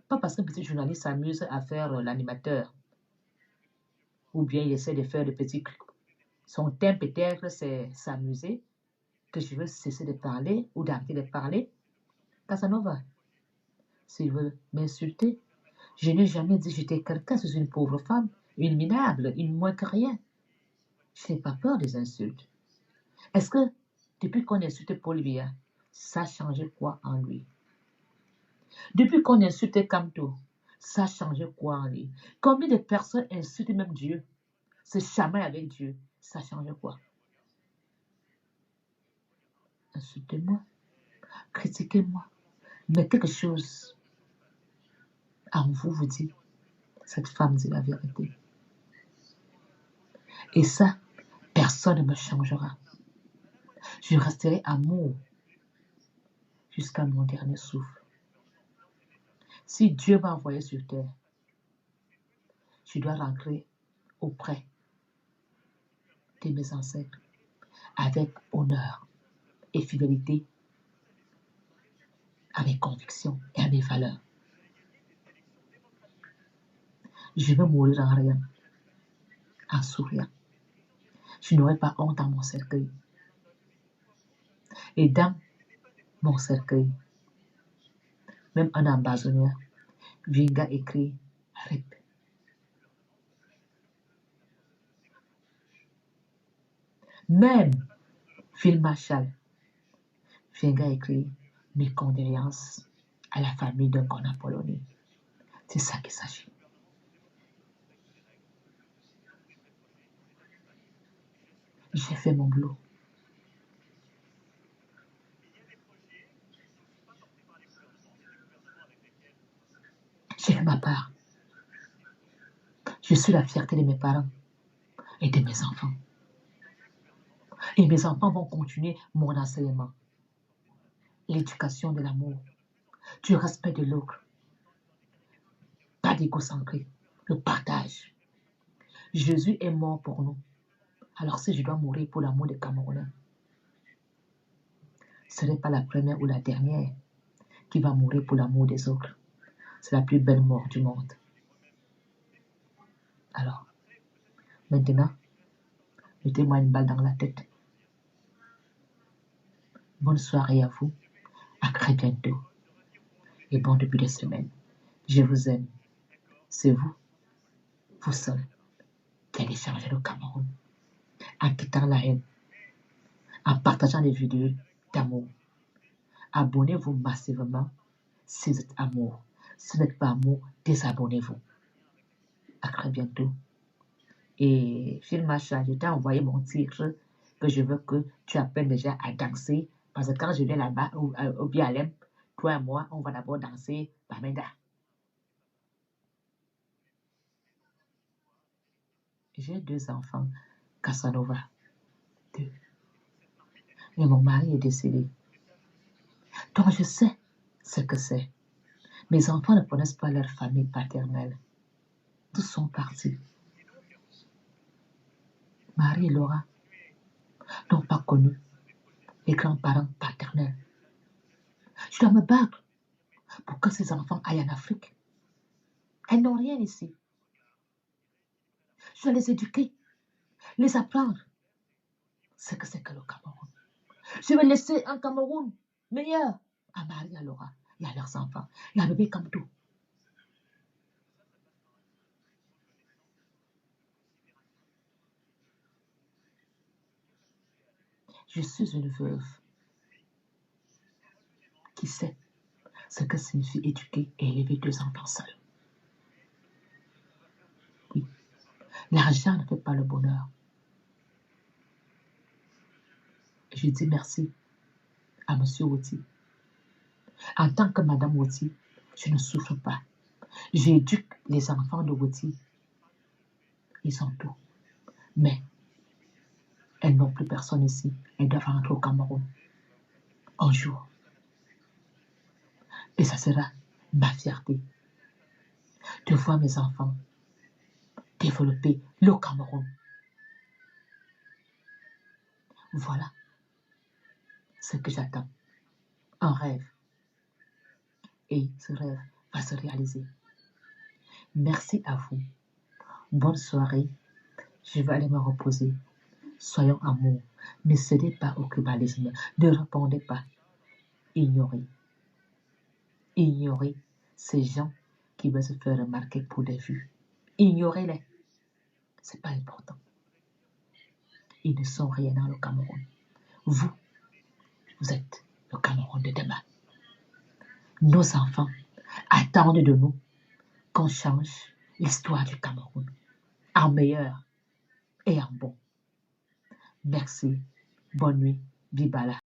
[SPEAKER 2] Pas parce qu'un petit journaliste s'amuse à faire l'animateur. Ou bien il essaie de faire de petits clics. Son thème peut-être c'est s'amuser, que je veux cesser de parler ou d'arrêter de parler. Casanova, s'il veut m'insulter, je n'ai jamais dit que j'étais quelqu'un, je suis une pauvre femme, une minable, une moins que rien. Je n'ai pas peur des insultes. Est-ce que depuis qu'on insulte Paul Biya, ça a changé quoi en lui? Depuis qu'on insulte Kamto, ça a changé quoi en lui? Combien de personnes insultent même Dieu? Se chamaillent avec Dieu, ça change quoi? Insultez-moi, critiquez-moi, mais quelque chose en vous dit, cette femme dit la vérité. Et ça, personne ne me changera. Je resterai amour. jusqu'à mon dernier souffle. Si Dieu m'a envoyé sur terre, je dois rentrer auprès de mes ancêtres avec honneur et fidélité à mes convictions et à mes valeurs. Je veux mourir en rien, en souriant. Je n'aurai pas honte dans mon cercueil. Et dans mon cercueil, même un ambassadeur viendra écrire RIP. Même Phil Marshall viendra écrire mes condoléances à la famille d'un qu'on polonais. C'est ça qu'il s'agit. J'ai fait mon boulot. J'ai fait ma part. Je suis la fierté de mes parents et de mes enfants. Et mes enfants vont continuer mon enseignement. L'éducation de l'amour, du respect de l'autre, pas d'égocentrique, le partage. Jésus est mort pour nous. Alors si je dois mourir pour l'amour des Camerounais, ce n'est pas la première ou la dernière qui va mourir pour l'amour des autres. C'est la plus belle mort du monde. Alors, maintenant, mettez-moi une balle dans la tête. Bonne soirée à vous. À très bientôt. Et bon début de semaine. Je vous aime. C'est vous, vous seul, qui allez changer le Cameroun. En quittant la haine, en partageant des vidéos d'amour. Abonnez-vous massivement si vous êtes amour. Si vous n'êtes pas amour, désabonnez-vous. À très bientôt. Et Phil Marshall, je t'ai envoyé mon titre que je veux que tu apprennes déjà à danser. Parce que quand je viens là-bas, au BLM, toi et moi, on va d'abord danser Bamenda. J'ai 2 enfants, Casanova, 2. Et mon mari est décédé. Donc je sais ce que c'est. Mes enfants ne connaissent pas leur famille paternelle. Tous sont partis. Marie et Laura n'ont pas connu les grands-parents paternels. Je dois me battre pour que ces enfants aillent en Afrique. Elles n'ont rien ici. Je dois les éduquer, les apprendre ce que c'est que le Cameroun. Je vais laisser un Cameroun meilleur à Marie, à Laura et à leurs enfants et à bébé comme tout. Je suis une veuve qui sait ce que signifie éduquer et élever 2 enfants seuls. Oui, l'argent ne fait pas le bonheur. Je dis merci à M. Woti. En tant que Madame Woti, je ne souffre pas. J'éduque les enfants de Woti. Ils sont tout. Mais elles n'ont plus personne ici. Elles doivent rentrer au Cameroun un jour. Et ça sera ma fierté de voir mes enfants développer le Cameroun. Voilà ce que j'attends. Un rêve. Et ce rêve va se réaliser. Merci à vous. Bonne soirée. Je vais aller me reposer. Soyons amour. Ne cédez pas au tribalisme. Ne répondez pas. Ignorez. Ignorez ces gens qui veulent se faire remarquer pour des vues. Ignorez-les. C'est pas important. Ils ne sont rien dans le Cameroun. Vous êtes le Cameroun de demain. Nos enfants attendent de nous qu'on change l'histoire du Cameroun en meilleur et en bon. Merci. Bonne nuit. Bibala.